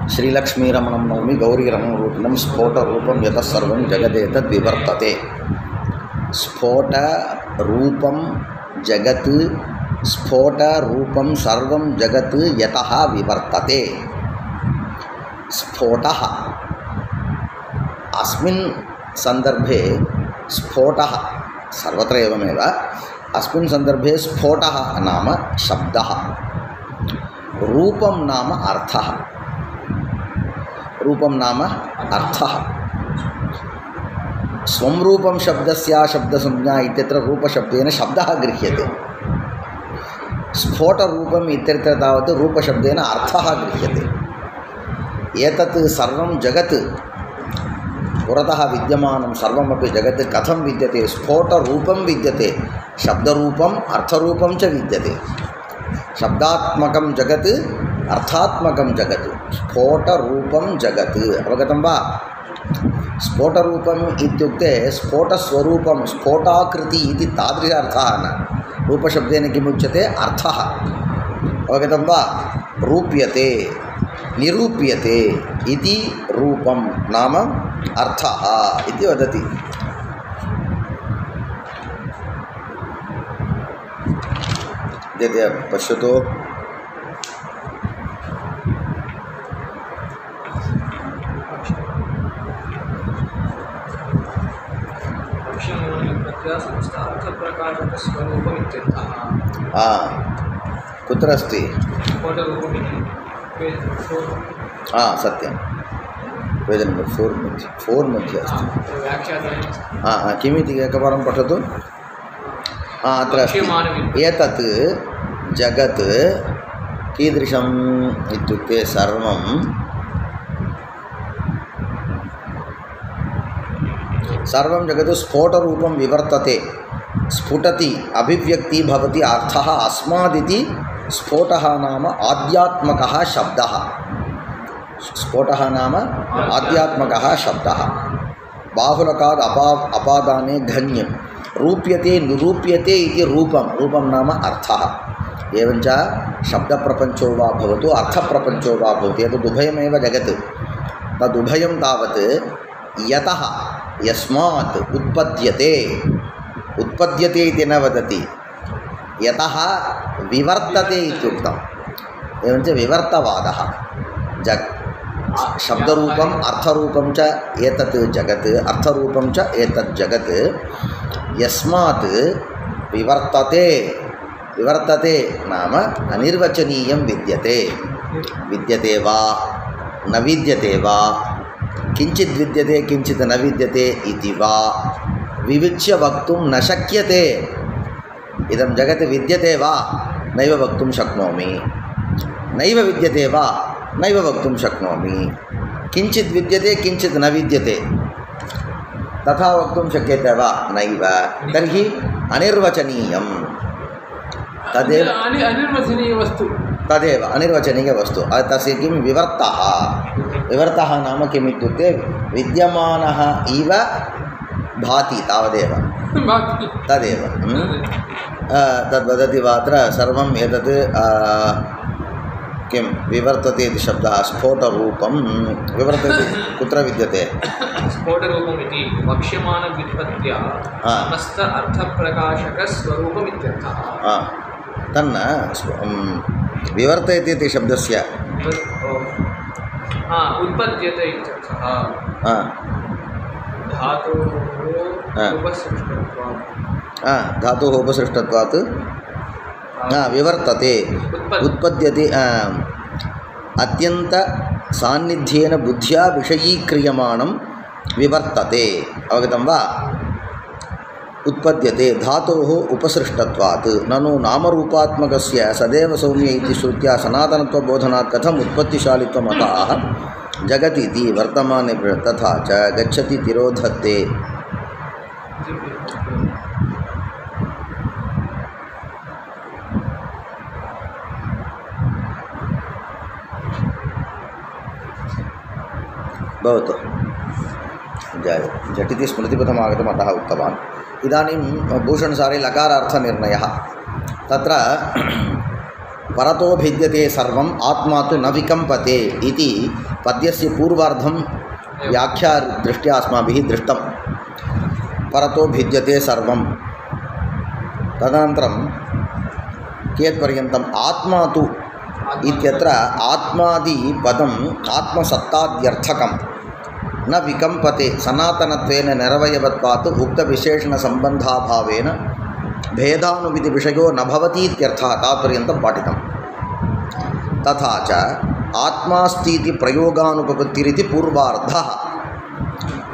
श्रीलक्ष्मीरमणं नौमि गौरीरमणरूपिणं स्फोटरूपं यतः सर्वं जगदेतद्विवर्तते। स्फोटरूपं जगत् स्फोटरूपं सर्वं जगत् यतः विवर्तते। स्फोटः अस्मिन् सन्दर्भे स्फोटः सर्वत्र एवमेव। अस्मिन् सन्दर्भे स्फोटः नाम शब्दः, रूपं नाम अर्थः। रूपं नाम अर्थः। स्वं रूपं शब्दस्य शब्दसंज्ञा इत्यत्र रूपशब्देन शब्दः गृह्यते। स्फोटरूपम् इत्यत्र तावत् रूपशब्देन अर्थः गृह्यते। एतत् सर्वं जगत् पुरतः विद्यमानं सर्वमपि जगत् कथं विद्यते? स्फोटरूपं विद्यते, शब्दरूपम् अर्थरूपं च विद्यते। शब्दात्मकं जगत् अर्थात्मकं जगत्, स्फोटरूपं जगत्। अवगतं वा? स्फोटरूपम् इत्युक्ते स्फोटस्वरूपं, स्फोटाकृति इति तादृश अर्थः न। रूपशब्देन किमुच्यते? अर्थः। अवगतं वा? रूप्यते, निरूप्यते इति रूपं नाम अर्थः इति वदति। पश्यतु, कुत्र अस्ति? सत्यं, पेज् नम्बर् 4 मध्ये अस्ति। किमिति एकवारं पठतु। अत्र अस्ति, एतत् जगत् कीदृशम् इत्युक्ते सर्वं जगत् स्फोटरूपं विवर्तते, स्फुटति, अभिव्यक्ति भवति, अर्थः अस्मादिति। स्फोटः नाम आध्यात्मकः शब्दः। स्फोटः नाम आध्यात्मकः शब्दः। बाहुलकाद् अपादाने धन्यं, रूप्यते निरूप्यते इति रूपं नाम अर्थः। एवञ्च शब्दप्रपञ्चो वा भवतु अर्थप्रपञ्चो वा भवतु, एतदुभयमेव जगत्। तदुभयं तावत् यतः यस्मात् उत्पद्यते इति न वदति, यतः विवर्तते इत्युक्तम्। एवञ्च विवर्तवादः। शब्दरूपम् अर्थरूपं च एतत् जगत्, अर्थरूपं च एतत् जगत् यस्मात् विवर्तते नाम अनिर्वचनीयं विद्यते वा न विद्यते वा, किञ्चित् विद्यते किञ्चित् न विद्यते इति वा विविच्य वक्तुं न शक्यते। इदं जगत् विद्यते वा नैव वक्तुं शक्नोमि, नैव विद्यते वा नैव वक्तुं शक्नोमि, किञ्चित् विद्यते किञ्चित् न विद्यते तथा वक्तुं शक्यते वा? नैव। तर्हि अनिर्वचनीयं, तदेव अनिर्वचनीयवस्तु। तस्य किं? विवर्तः नाम किम् इत्युक्ते विद्यमानः इव भाति, तावदेव, तदेव। तद्वदति वा अत्र सर्वम् एतत् किं विवर्तते इति शब्दः। स्फोटरूपं विवर्तते कुत्र विद्यते? स्फोटरूपम् इति वक्ष्यमाणव्युत्पत्त्या समस्त अर्थप्रकाशकस्वरूपमित्यर्थः। तन्न विवर्तयति इति शब्दस्य उत्पद्यते इत्यर्थः। धातोः उपसृष्टत्वात् विवर्तते, उत्पद्यते। अत्यन्त सान्निध्येन बुद्ध्या विषयीक्रियमाणं विवर्तते। अवगतं वा? उत्पद्यते धातोः उपसृष्टत्वात्। ननु नामरूपात्मकस्य सदैव सौम्य इति श्रुत्या सनातनत्वबोधनात् कथम् उत्पत्तिशालित्वम् अतः जगतीति वर्तमाने तथा च गच्छति तिरोधत्ते। भवतु झटिति स्मृतिपथम् आगतम्, अतः उक्तवान्। इदानीं भूषणसारे लकारार्थनिर्णयः। तत्र परतो भिद्यते सर्वम् आत्मा तु न विकम्पते इति पद्यस्य पूर्वार्धं व्याख्यादृष्ट्या अस्माभिः दृष्टं। परतो भिद्यते सर्वं, तदनन्तरं कियत्पर्यन्तम् आत्मा तु इत्यत्र आत्मादि पदम् आत्मसत्ताद्यर्थकं न विकम्पते सनातनत्वेन निरवयवत्वात् उक्तविशेषणसम्बन्धाभावेन भेदानुमिति विषयो न भवति इत्यर्थः तात्पर्यन्तं पाठितं। तथा च आत्मास्तीति प्रयोगानुपपत्तिरिति पूर्वार्धः।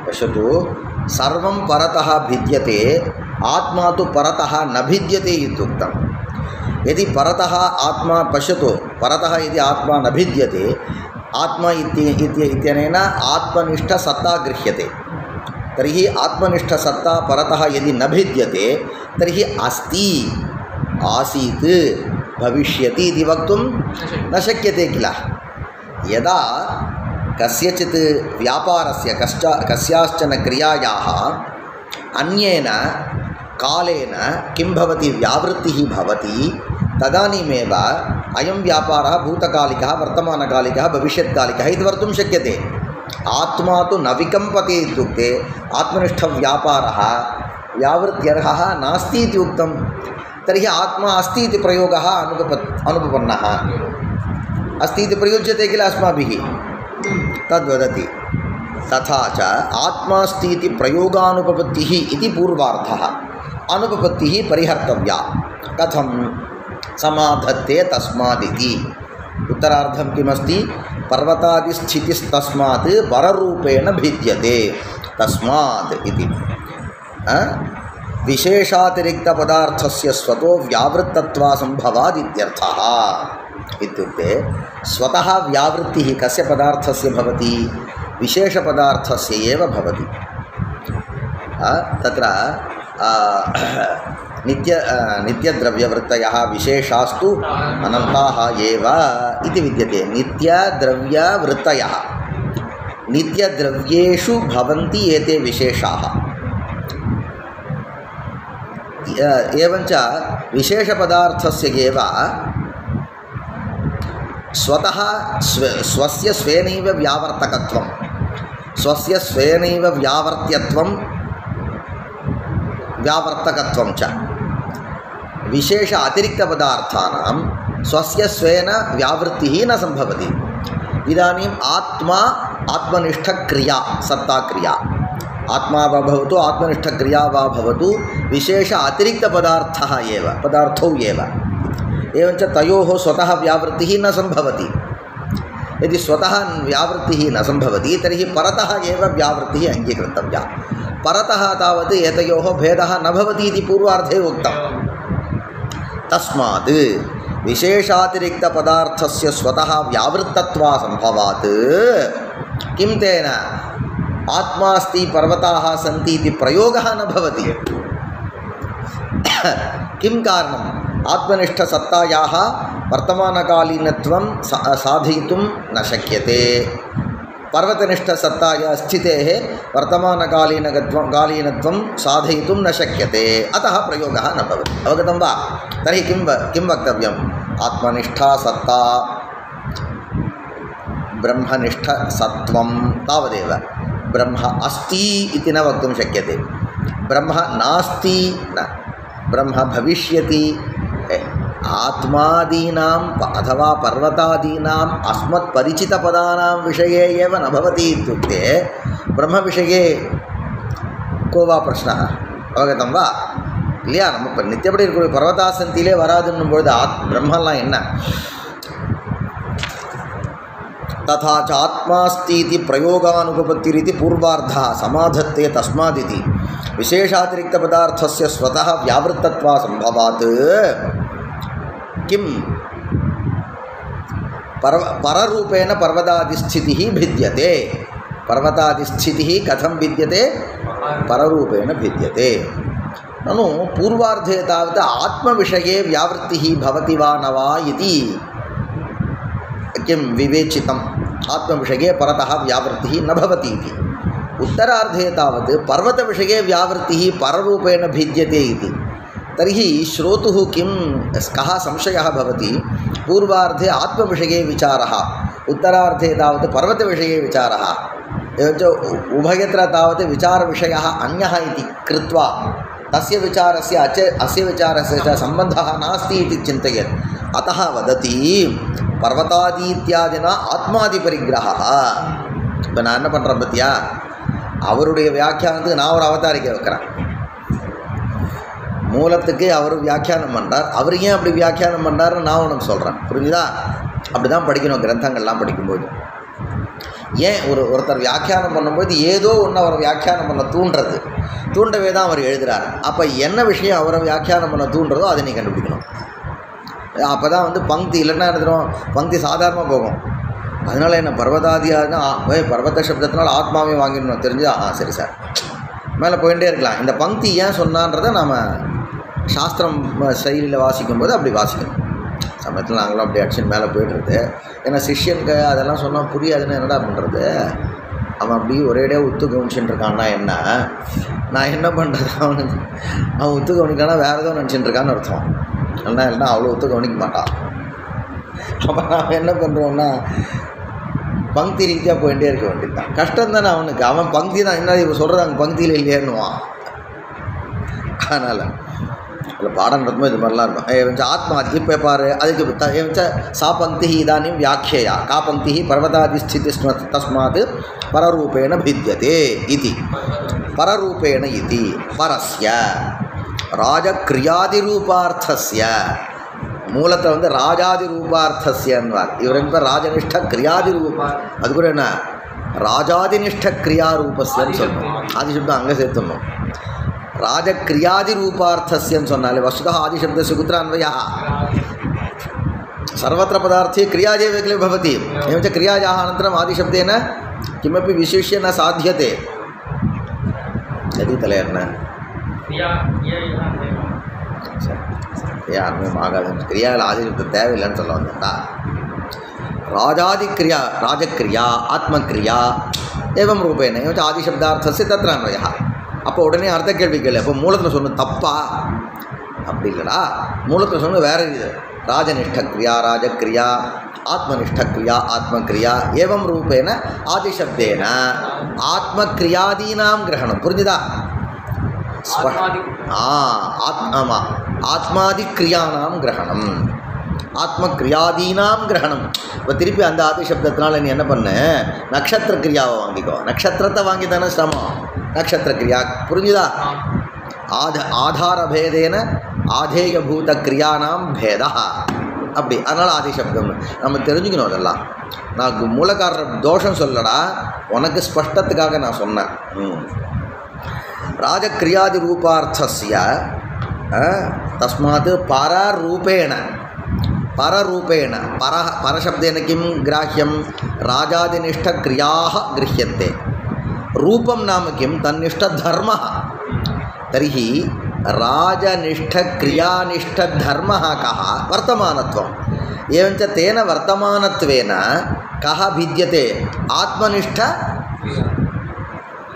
पश्यतु, सर्वं परतः भिद्यते, आत्मा तु परतः न भिद्यते इत्युक्तं। यदि परतः आत्मा, पश्यतु, परतः यदि आत्मा न भिद्यते, आत्मा इत्यनेन आत्मनिष्ठसत्ता गृह्यते। तर्हि आत्मनिष्ठसत्ता परतः यदि न भिद्यते तर्हि अस्ति, आसीत्, भविष्यति इति वक्तुं न शक्यते किल। यदा कस्यचित् व्यापारस्य कस्याश्चन क्रियायाः अन्येन कालेन किं भवति, व्यावृत्तिः भवति, तदानीमेव अयं व्यापारः भूतकालिकः, वर्तमानकालिकः, भविष्यत्कालिकः इति वक्तुं शक्यते। आत्मा तु न विकम्पते इत्युक्ते आत्मनिष्ठव्यापारः व्यावृत्त्यर्हः नास्ति इति उक्तं। तर्हि आत्मा अस्ति इति प्रयोगः अनुपपन्नः, अस्ति इति प्रयुज्यते किल अस्माभिः, तद्वदति। तथा च आत्मास्ति इति प्रयोगानुपपत्तिः इति पूर्वार्धः। अनुपपत्तिः परिहर्तव्या। कथं? समाधत्ते तस्मादिति। उत्तरार्धं किमस्ति? पर्वतादिस्थितिस्तस्मात् पररूपेण भिद्यते तस्मात् इति। विशेषातिरिक्तपदार्थस्य स्वतो व्यावृत्तत्वासम्भवाद् इत्यर्थः। इत्युक्ते स्वतः व्यावृत्तिः कस्य पदार्थस्य भवति? विशेषपदार्थस्य एव भवति। तत्र नित्यद्रव्यवृत्तयः विशेषास्तु अनन्ताः एव इति विद्यते। नित्यद्रव्यवृत्तयः, नित्यद्रव्येषु भवन्ति एते विशेषाः। एवञ्च विशेषपदार्थस्य एव स्वतः स्वस्य स्वेनैव व्यावर्तकत्वं, स्वस्य स्वेनैव व्यावर्त्यत्वं, व्यावर्तकत्वं च। विशेष अतिरिक्तपदार्थानां स्वस्य स्वेन व्यावृत्तिः न सम्भवति। इदानीम् आत्मा आत्मनिष्ठक्रिया, सत्ताक्रिया, आत्मा वा भवतु आत्मनिष्ठक्रिया वा भवतु, विशेष अतिरिक्तपदार्थः एव, पदार्थौ एव। एवञ्च तयोः स्वतः व्यावृत्तिः न सम्भवति। यदि स्वतः व्यावृत्तिः न सम्भवति तर्हि परतः एव व्यावृत्तिः अङ्गीकर्तव्या। परतः तावत् एतयोः भेदः न भवति इति पूर्वार्धे उक्तं। तस्मात् विशेषातिरिक्तपदार्थस्य स्वतः व्यावृत्तत्वासम्भवात् किं तेन आत्मास्ति पर्वताः सन्ति इति प्रयोगः न भवति। किं कारणम्? आत्मनिष्ठसत्तायाः वर्तमानकालीनत्वं साधयितुं न शक्यते। पर्वतनिष्ठसत्तायाः स्थितेः वर्तमानकालीनत्वं साधयितुं न शक्यते, अतः प्रयोगः न भवति। अवगतं वा? तर्हि किं वक्तव्यम्? आत्मनिष्ठसत्ता, ब्रह्मनिष्ठसत्त्वं तावदेव। ब्रह्म अस्ति इति न वक्तुं शक्यते, ब्रह्म नास्ति न, ब्रह्म भविष्यति। आत्मादीनाम् अथवा पर्वतादीनाम् अस्मत्परिचितपदानां विषये एव न भवति इत्युक्ते ब्रह्मविषये को वा प्रश्नः? अवगतं वा? இல்லையா? நம்ம இப்போ நித்தியப்படி இருக்கக்கூடிய பர்வதாசந்தியிலே வராதுன்னும் பொழுது பிரம்மலாம் என்ன? तथा च आत्मास्तीति प्रयोगानुपपत्तिरिति पूर्वार्धः समाधत्ते तस्मादिति विशेषातिरिक्तपदार्थस्य स्वतः व्यावृत्तत्वासम्भवात् किं पररूपेण पर्वतादिस्थितिः भिद्यते। पर्वतादिस्थितिः कथं भिद्यते? पररूपेण भिद्यते। ननु पूर्वार्धे तावत् आत्मविषये व्यावृत्तिः भवति वा न वा इति किं विवेचितम्। आत्मविषये परतः व्यावृत्तिः न भवति इति। उत्तरार्धे तावत् पर्वतविषये व्यावृत्तिः पररूपेण भिद्यते इति। तर्हि श्रोतुः किं कः संशयः भवति पूर्वार्धे आत्मविषये विचारः उत्तरार्धे तावत् पर्वतविषये विचारः एवञ्च उभयत्र तावत् विचारविषयः अन्यः इति कृत्वा तस्य विचारस्य अस्य विचारस्य च सम्बन्धः नास्ति इति चिन्तयेत् अतः वदति पर्वतादि इत्यादिना आत्मादिपरिग्रहः இப்போ நான் என்ன பண்ணுறேன் பற்றியா அவருடைய வியாக்கியானத்துக்கு நான் ஒரு அவதாரிக்கை வைக்கிறேன் மூலத்துக்கு அவர் வியாக்கியானம் பண்ணுறார் அவர் ஏன் அப்படி வியாக்கியானம் பண்ணுறாருன்னு நான் உனக்கு சொல்கிறேன் புரிஞ்சுதா அப்படி தான் படிக்கணும் கிரந்தங்கள்லாம் படிக்கும்போது ஏன் ஒருத்தர் வியாக்கியானம் பண்ணும்போது ஏதோ ஒன்று அவரை வியாக்கியானம் பண்ண தூண்டவே தான் அவர் எழுதுகிறார் அப்போ என்ன விஷயம் அவரை வியாக்கியானம் பண்ண தூண்டுறதோ அதை நீ கண்டுபிடிக்கணும் அப்போ தான் வந்து பங்க்தி இல்லைன்னா எழுதுகிறோம் பங்க்தி சாதாரணமாக போகும் அதனால் என்ன பர்வதாதியானா பர்வத சப்தத்தினால் ஆத்மாவே வாங்கிடணும் தெரிஞ்சு சரி சார் மேலே போயிட்டே இருக்கலாம் இந்த பங்க்தி ஏன் சொன்னான்றதை நாம் சாஸ்திரம் செயலில் வாசிக்கும்போது அப்படி வாசிக்கணும் சமயத்தில் நாங்களும் அப்படி அடிச்சு மேலே போய்ட்டுருது ஏன்னா சிஷ்யனுக்கு அதெல்லாம் சொன்னால் புரியாதுன்னு என்னடா பண்ணுறது அவன் அப்படி ஒரேடியாக ஒத்து கவனிச்சுட்டு இருக்கான்னா என்ன நான் என்ன பண்ணுறது அவன் ஒத்து கவனிக்கானா வேறு ஏதோ நினச்சிட்டு இருக்கான்னு அர்த்தம் இல்லைன்னா அவ்வளோ ஒத்து கவனிக்க மாட்டான் அப்போ நாம் என்ன பண்ணுறோன்னா பங்க்தி ரீதியாக போயிட்டே இருக்க வேண்டியது தான் கஷ்டம் தானே அவனுக்கு அவன் பங்க்தி தான் என்ன இப்போ சொல்கிறது அங்கே பங்க்தியில் இல்லையேன்னுவான் அதனால் இல்லை பாடம் நடத்தும் இது மாதிரிலாம் இருக்கும் ஏவஞ்ச ஆத்மா இப்போ பாரு அதுக்கு ஏவஞ்ச சா பங்கி இதானிம் வியாக்கியா கா பங்கி பர்வதாதிஸ்திதி தஸ்மாத் பரரூபேண भिद्यते इति பரரூபேண इति பரஸ்ய ராஜக்ரியாதிரூபார்த்தஸ்ய மூலத்தில் வந்து ராஜாதிரூபார்த்தஸ்யன்வார் இவர் என்ன ராஜனிஷ்ட கிரியாதிரூபா அது கூட என்ன ராஜாதினிஷ்ட கிரியாரூபஸ்யன்னு சொல்லணும் ஆதிசப்தம் அங்கே சேர்த்துடணும் ராஜக்ரியாதிரூபார்த்தஸ்யன்னு சொன்னாலே வஸ்துதः आदिशब्दस्य कुत्र अन्वयः सर्वत्र पदार्थे क्रियाजेवैकले भवति एवञ्च क्रियायाः अनन्तरम् आदिशब्देन किमपि विशिष्य न साध्यते यदि तलेर्न क्रियाவில் ஆதிசப்தம் தேவையில்லைன்னு சொல்ல வந்தா ராஜாதிக்ரியா ராஜக்ரியா ஆத்மக்ரியா ஏவம் ரூபேன एवञ्च आदिशब्दार्थस्य तत्र अन्वयः அப்போ உடனே அர்த்த கேள்வி கேள்வி அப்போ மூலத்தில் சொன்ன தப்பா அப்படி இல்லைடா மூலத்தில் சொன்ன வேறு இது ராஜனிஷ்டக்ரியா ராஜக்ரியா ஆத்மனிஷ்டக்ரியா ஆத்மக்ரியா ஏவம் ரூபேன ஆதிசப்தேன ஆத்மக்ரியாதீனாம் கிரகணம் புரிஞ்சுதா ஆமாம் ஆத்மாதிக்ரியானாம் கிரகணம் ஆத்மக்ரியாதீனாம் கிரகணம் இப்போ திருப்பி அந்த ஆதிசப்தத்தினால நீ என்ன பண்ண நக்ஷத்திர கிரியாவை வாங்கிக்கோ நக்ஷத்திரத்தை வாங்கி தானே சிரமம் நக்ஷத்திர கிரியா புரிஞ்சுதா ஆதாரபேதேன ஆதேயபூத கிரியானாம் பேதா அப்படி அதனால் ஆதிசப்தம் நம்ம தெரிஞ்சுக்கணும் அதெல்லாம் நான் மூலக்காரர் தோஷம் சொல்லடா உனக்கு ஸ்பஷ்டத்துக்காக நான் சொன்னேன் ராஜக்ரியாதிரூபார்த்தஸ்ய தஸ்மாத் பரரூபேண परशब्देन किं ग्राह्यं राजादिनिष्ठक्रियाः गृह्यन्ते रूपं नाम किं तन्निष्ठधर्मः तर्हि राजनिष्ठक्रियानिष्ठधर्मः कः वर्तमानत्वम् एवञ्च तेन वर्तमानत्वेन कः भिद्यते आत्मनिष्ठ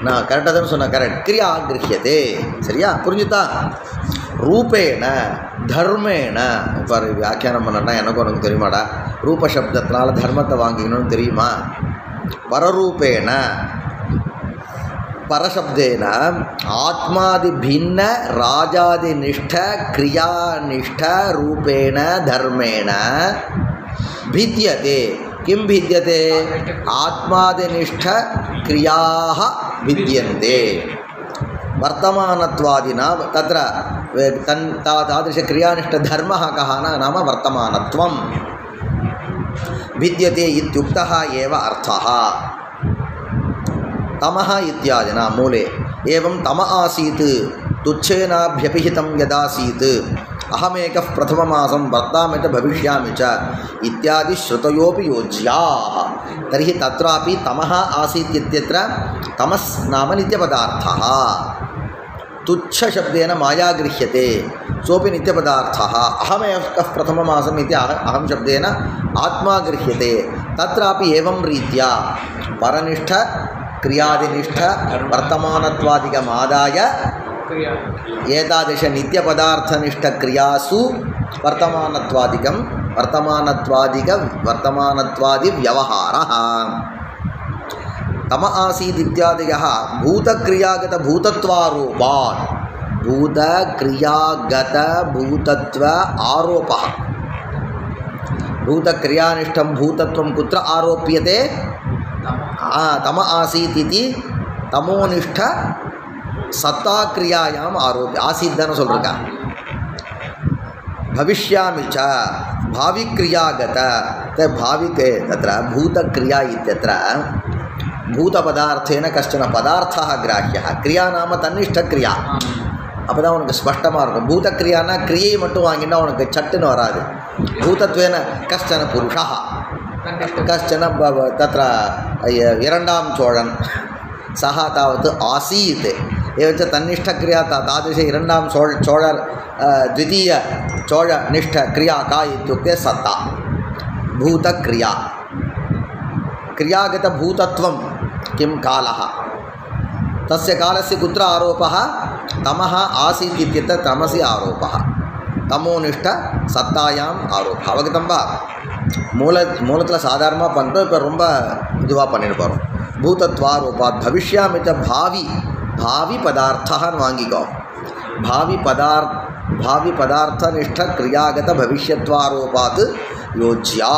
ना करेक्ट अदनु सोन्ना करेक्ट क्रिया गृह्यते सरिया पुरिஞ்சுதா ரூபேண தர்மேண இப்போ வியாக்கியானம் பண்ணனா எனக்கு உனக்கு தெரியுமாடா ரூப சப்தத்தினால தர்மத்தை வாங்கிக்கணும்னு தெரியுமா பரரூபேண பரசப்தேன ஆத்மாதி பின்ன ராஜாதினிஷ்ட கிரியானிஷ்ட ரூபேண தர்மேண भिद्यते किं भिद्यते आत्मादिनिष्ठ क्रियाः भिद्यन्ते वर्तमानत्वादिना तत्र तादृशक्रियानिष्ठधर्मः कः नाम वर्तमानत्वं भिद्यते इत्युक्तः एव अर्थः तमः इत्यादिना मूले एवं तम आसीत् तुच्छेनाभ्यपिहितं यदासीत् अहमेकः प्रथममासं वर्तामि च भविष्यामि च इत्यादि श्रुतयोपि योज्याः तर्हि तत्रापि तमः आसीत् इत्यत्र तमस् नाम नित्यपदार्थः तुच्छशब्देन माया गृह्यते सोऽपि नित्यपदार्थः अहमेकः प्रथममासम् इति अहं शब्देन आत्मा गृह्यते तत्रापि एवं रीत्या परनिष्ठ क्रियादिनिष्ठ वर्तमानत्वादिकमादाय क्रिया एतादृशनित्यपदार्थनिष्ठक्रियासु वर्तमानत्वादिव्यवहारः तम आसीत् इत्यादयः भूतक्रियागतभूतत्वारोपात् भूतक्रियागतभूतत्व आरोपः भूतक्रियानिष्ठं भूतत्वं कुत्र आरोप्यते तम आसीत् इति तमोनिष्ठ सत्ता क्रियायाम् आरोप्य आसीत् दान சொல்றா भविष्यामि च भाविक्रियागत भाविके तत्र भूतक्रिया इत्यत्र भूतपदार्थेन कश्चन पदार्थः ग्राह्यः क्रिया नाम तन्निष्ठक्रिया அப்பதான் உனக்கு ஸ்பஷ்டமாக இருக்கும் பூதக்ரியானா கிரியை மட்டும் வாங்கினா உனக்கு சட்டுன்னு வராது பூதத்வேன கஷ்டன புருஷா कश्चन तत्र இரண்டாம் சோழன் सः तावत् आसीत् एवञ्च तन्निष्ठक्रिया तादृश இரண்டாம் चोळर् द्वितीय चोळनिष्ठक्रिया का इत्युक्ते सत्ता भूतक्रिया क्रियागतभूतत्वं किं कालः तस्य कालस्य कुत्र आरोपः तमः आसीत् इत्यत्र तमसि आरोपः तमोनिष्ठ सत्तायाम् आरोपः अवगतं वा மூலத்தில் சாதாரணமாக பண்ணுறோம் இப்போ ரொம்ப இதுவாக பண்ணிட்டு போகிறோம் பூதத்வாரோபாத் பவிஷ்யாமி ச भावी पदार्थान् वांगिको भावी पदार्थनिष्ठ क्रियागत भविष्यत्वारोपात् योज्या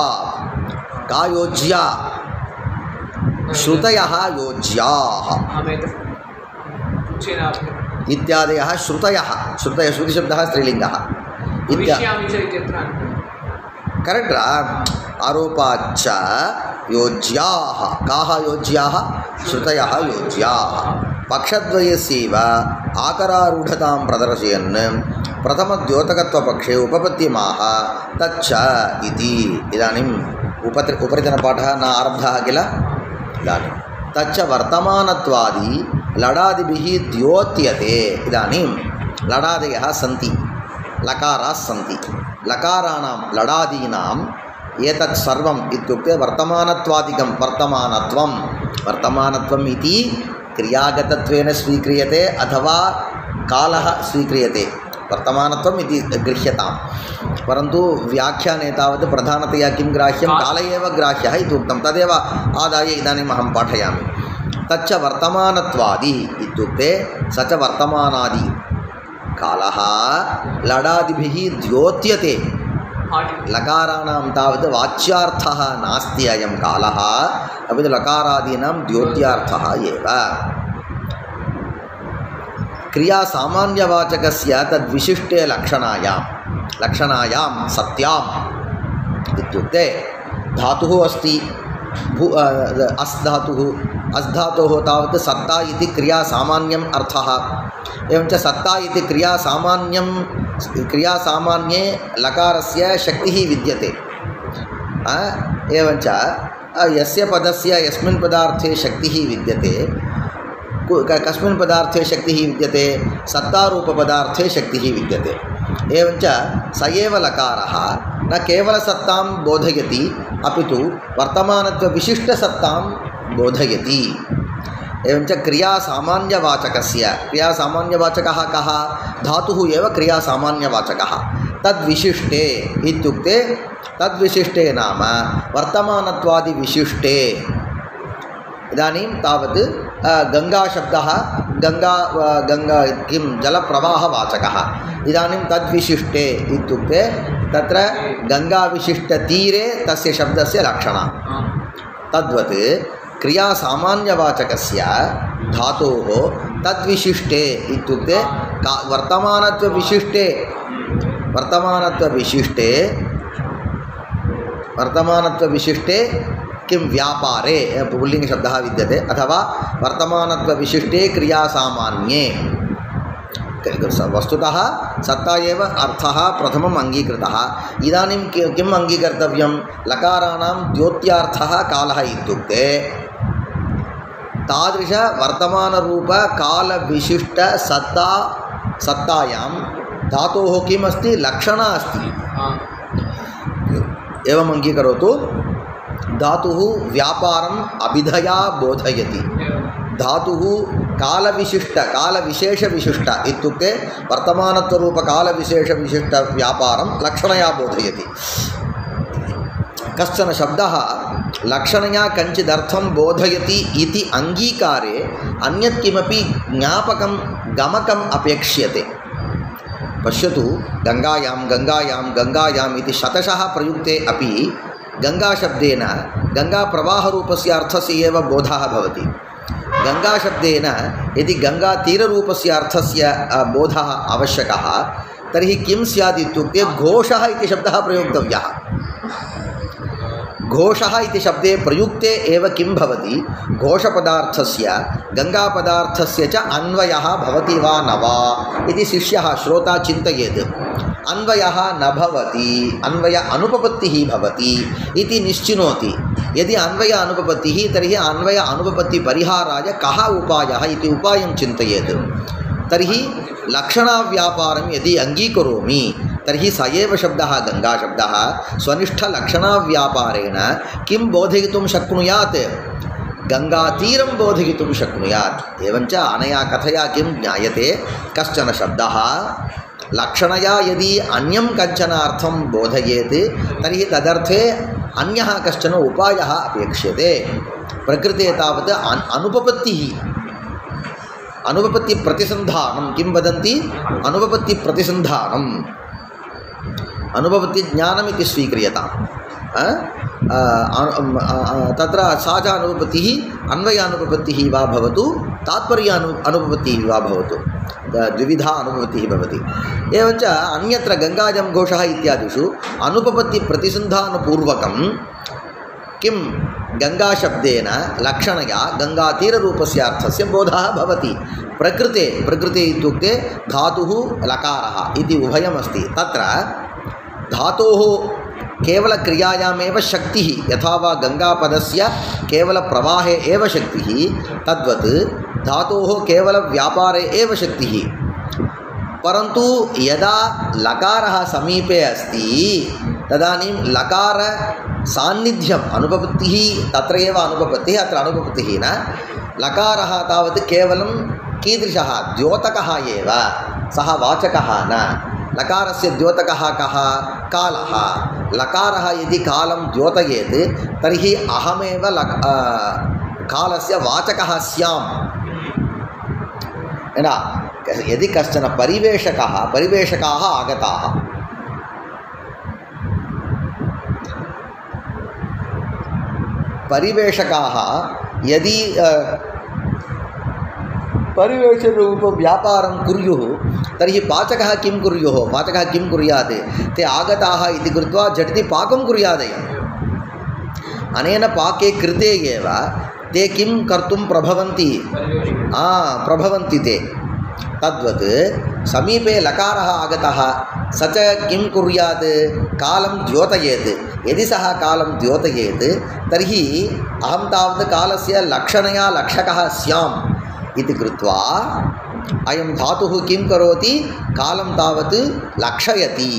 का योज्या श्रुतयः योज्याः इत्यादयः श्रुतयः श्रुतिशब्दः स्त्रीलिङ्गः करेक्ट आरोपाच्च योज्याः काः योज्याः श्रुतयः योज्याः पक्षद्वयस्यैव आकरारूढतां प्रदर्शयन् प्रथमद्योतकत्वपक्षे उपपत्तिमाह तच्च इति इदानीम् उपरितनपाठः न आरब्धः किल इदानीं तच्च वर्तमानत्वादि लडादिभिः द्योत्यते इदानीं लडादयः सन्ति लकाराः सन्ति लकाराणां लडादीनाम् एतत् सर्वम् इत्युक्ते वर्तमानत्वादिकं वर्तमानत्वम् इति क्रियागतत्वेन स्वीक्रियते अथवा कालः स्वीक्रियते वर्तमानत्वम् इति गृह्यतां परन्तु व्याख्याने तावत् प्रधानतया किं ग्राह्यं काल एव ग्राह्यः इति उक्तं तदेव आदाय इदानीम् अहं पाठयामि तच्च वर्तमानत्वादि इत्युक्ते स च वर्तमानादि कालः लडादिभिः द्योत्यते लकाराणां तावत् वाच्यार्थः नास्ति अयं कालः अपि तु लकारादीनां द्योत्यार्थः एव क्रिया सामान्यवाचकस्य तद्विशिष्टे लक्षणायां सत्याम् इत्युक्ते धातुः अस्ति अस् धातोः तावत् सत्ता इति क्रिया सामान्यम् अर्थः एवञ्च सत्ता इति क्रियासामान्ये लकारस्य शक्तिः विद्यते एवञ्च यस्य पदस्य यस्मिन् पदार्थे शक्तिः विद्यते कस्मिन् पदार्थे शक्तिः विद्यते सत्तारूपपदार्थे शक्तिः विद्यते एवञ्च स एव लकारः न केवलसत्तां बोधयति अपि तु वर्तमानत्वविशिष्टसत्तां बोधयति एवञ्च क्रियासामान्यवाचकः कः धातुः एव क्रियासामान्यवाचकः तद्विशिष्टे इत्युक्ते तद्विशिष्टे नाम वर्तमानत्वादिविशिष्टे इदानीं तावत् गङ्गाशब्दः गङ्गा किं जलप्रवाहवाचकः इदानीं तद्विशिष्टे इत्युक्ते तत्र गङ्गाविशिष्टतीरे तस्य शब्दस्य लक्षणं तद्वत् क्रियासामान्यवाचकस्य धातोः तद्विशिष्टे इत्युक्ते वर्तमानत्वविशिष्टे किं व्यापारे पुल्लिङ्गशब्दः विद्यते अथवा वर्तमानत्वविशिष्टे क्रियासामान्ये वस्तुतः सत्ता एव अर्थः प्रथमम् अङ्गीकृतः इदानीं किम् अङ्गीकर्तव्यं लकाराणां द्योत्यार्थः कालः इत्युक्ते तादृश वर्तमानरूप कालविशिष्ट सत्तायां धातोः किम् अस्ति लक्षणा अस्ति एवम् अङ्गीकरोतु धातुः व्यापारम् अभिधया बोधयति धातुः कालविशेषविशिष्ट इत्युक्ते वर्तमानत्वरूपकालविशेषविशिष्टव्यापारं लक्षणया बोधयति। कश्चन शब्दः लक्षणया कञ्चिदर्थं बोधयति इति अङ्गीकारे अन्यत् किमपि ज्ञापकं गमकम् अपेक्ष्यते। पश्यतु, गङ्गायाम् इति शतशः प्रयुक्ते अपि गङ्गाशब्देन गङ्गाप्रवाहरूपस्य अर्थस्य एव बोधः भवति। गङ्गाशब्देन यदि गङ्गातीररूपस्य अर्थस्य बोधः आवश्यकः तर्हि किं स्यात् इत्युक्ते घोषः इति शब्दः प्रयोक्तव्यः। घोषः इति शब्दे प्रयुक्ते एव किं भवति, घोषपदार्थस्य गङ्गापदार्थस्य च अन्वयः भवति वा न वा इति शिष्यः श्रोता चिन्तयेत्। अन्वयः न भवति, अन्वय अनुपपत्तिः भवति इति निश्चिनोति। यदि अन्वय अनुपपत्तिः तर्हि अन्वय अनुपपत्तिपरिहाराय कः उपायः इति उपायं चिन्तयेत्। तर्हि लक्षणाव्यापारं यदि अङ्गीकरोमि तर्हि स एव शब्दः गङ्गाशब्दः स्वनिष्ठलक्षणाव्यापारेण किं बोधयितुं शक्नुयात्, गङ्गातीरं बोधयितुं शक्नुयात्। एवञ्च अनया कथया किं ज्ञायते, कश्चन शब्दः लक्षणया यदि अन्यं कञ्चन अर्थं बोधयेत् तर्हि तदर्थे अन्यः कश्चन उपायः अपेक्ष्यते। प्रकृते तावत् अनुपपत्तिप्रतिसन्धानं किं वदन्ति, अनुपपत्तिप्रतिसन्धानम् अनुपपत्तिज्ञानमिति स्वीक्रियताम्। तत्र सा च अनुपपत्तिः अन्वयानुपपत्तिः वा भवतु तात्पर्य अनुपपत्तिः वा भवतु, द्विविधा अनुपपत्तिः भवति। एवञ्च अन्यत्र गङ्गाजं घोषः इत्यादिषु अनुपपत्तिप्रतिसन्धानपूर्वकं किं गङ्गाशब्देन लक्षणया गङ्गातीररूपस्य अर्थस्य बोधः भवति। प्रकृते इत्युक्ते धातुः लकारः इति उभयमस्ति। तत्र धातोः केवलक्रियायामेव शक्तिः, यथा वा गङ्गापदस्य केवलप्रवाहे एव शक्तिः, तद्वत् धातोः केवलव्यापारे एव शक्तिः। परन्तु यदा लकारः समीपे अस्ति तदानीं लकार सान्निध्यम्, अनुपपत्तिः तत्र एव अनुपपत्तिः, अत्र अनुपपत्तिः न। लकारः तावत् केवलं कीदृशः, द्योतकः एव, सः वाचकः न। लकारस्य द्योतकः कः, कालः। लकारः यदि कालं द्योतयेत् तर्हि अहमेव कालस्य वाचकः स्याम्। यदि कश्चन परिवेशकाः आगताः, परिवेशकाः यदि परिवेशरूपव्यापारं कुर्युः तर्हि पाचकः किं कुर्युः, पाचकः किं कुर्यात्, ते आगताः इति कृत्वा झटिति पाकं कुर्यादयम्। अनेन पाके कृते एव ते किं कर्तुं प्रभवन्ति, प्रभवन्ति ते। तद्वत् समीपे लकारः आगतः, स च किं कुर्यात्, कालं द्योतयेत्। यदि सः कालं द्योतयेत् तर्हि अहं तावत् कालस्य लक्षणया लक्षकः स्याम् इति कृत्वा अयं धातुः किं करोति, कालं तावत् लक्षयति।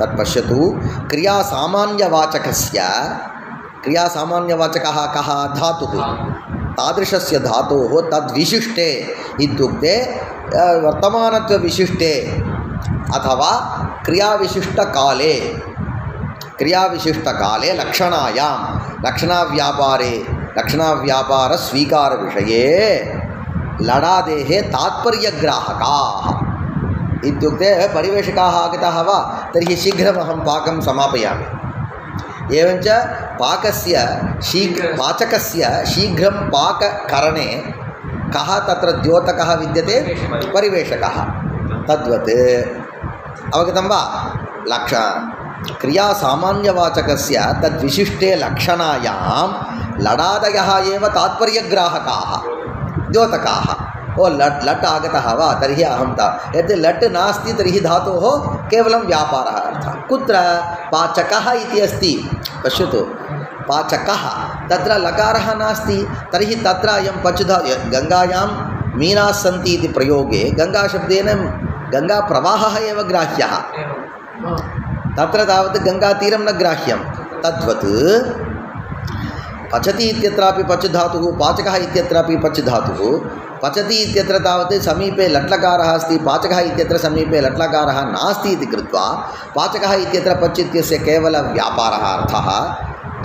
तत् पश्यतु, क्रियासामान्यवाचकः कः, धातुः। तादृशस्य धातोः तद्विशिष्टे इत्युक्ते वर्तमानत्वविशिष्टे अथवा क्रियाविशिष्टकाले लक्षणायां लक्षणाव्यापारस्वीकारविषये लडादेः तात्पर्यग्राहकाः इत्युक्ते परिवेशकाः आगताः वा तर्हि शीघ्रमहं पाकं समापयामि। एवञ्च पाचकस्य शीघ्रं पाककरणे कः तत्र द्योतकः विद्यते, परिवेशकः। तद्वत् अवगतं वा, क्रियासामान्यवाचकस्य तद्विशिष्टे लक्षणायां लडादयः एव तात्पर्यग्राहकाः, द्योतकाः। लट् आगतः वा तर्हि अहं यत् लट् नास्ति तर्हि धातोः केवलं व्यापारः अर्थः। कुत्र पाचकः इति अस्ति, पश्यतु, पाचकः तत्र लकारः नास्ति तर्हि तत्र अयं पचुधा गङ्गायां मीनाः सन्ति इति प्रयोगे गङ्गाशब्देन गङ्गाप्रवाहः एव ग्राह्यः, तत्र तावत् गङ्गातीरं न ग्राह्यं। तद्वत् पचति इत्यत्रापि पच् धातुः पाचकः इत्यत्रापि पच् धातुः पचति इत्यत्र तावत् समीपे लट्लकारः अस्ति पाचकः इत्यत्र समीपे लट्लकारः नास्ति इति कृत्वा पाचकः इत्यत्र पच् इत्यस्य केवलं व्यापारः अर्थः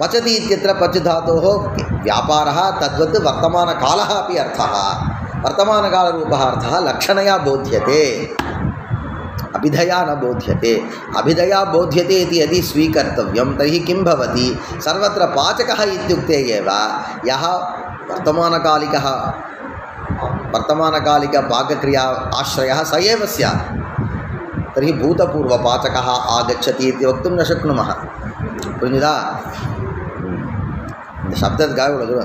पचति इत्यत्र पच् धातोः व्यापारः तद्वत् वर्तमानकालः अपि अर्थः वर्तमानकालरूपः अर्थः लक्षणया बोध्यते अभिधया न बोध्यते अभिधया बोध्यते इति यदि स्वीकर्तव्यं तर्हि किं भवति सर्वत्र पाचकः इत्युक्ते एव यः वर्तमानकालिकपाकक्रिया आश्रयः स एव स्यात् तर्हि भूतपूर्वपाचकः आगच्छति इति वक्तुं न शक्नुमः पुरिञ्जिता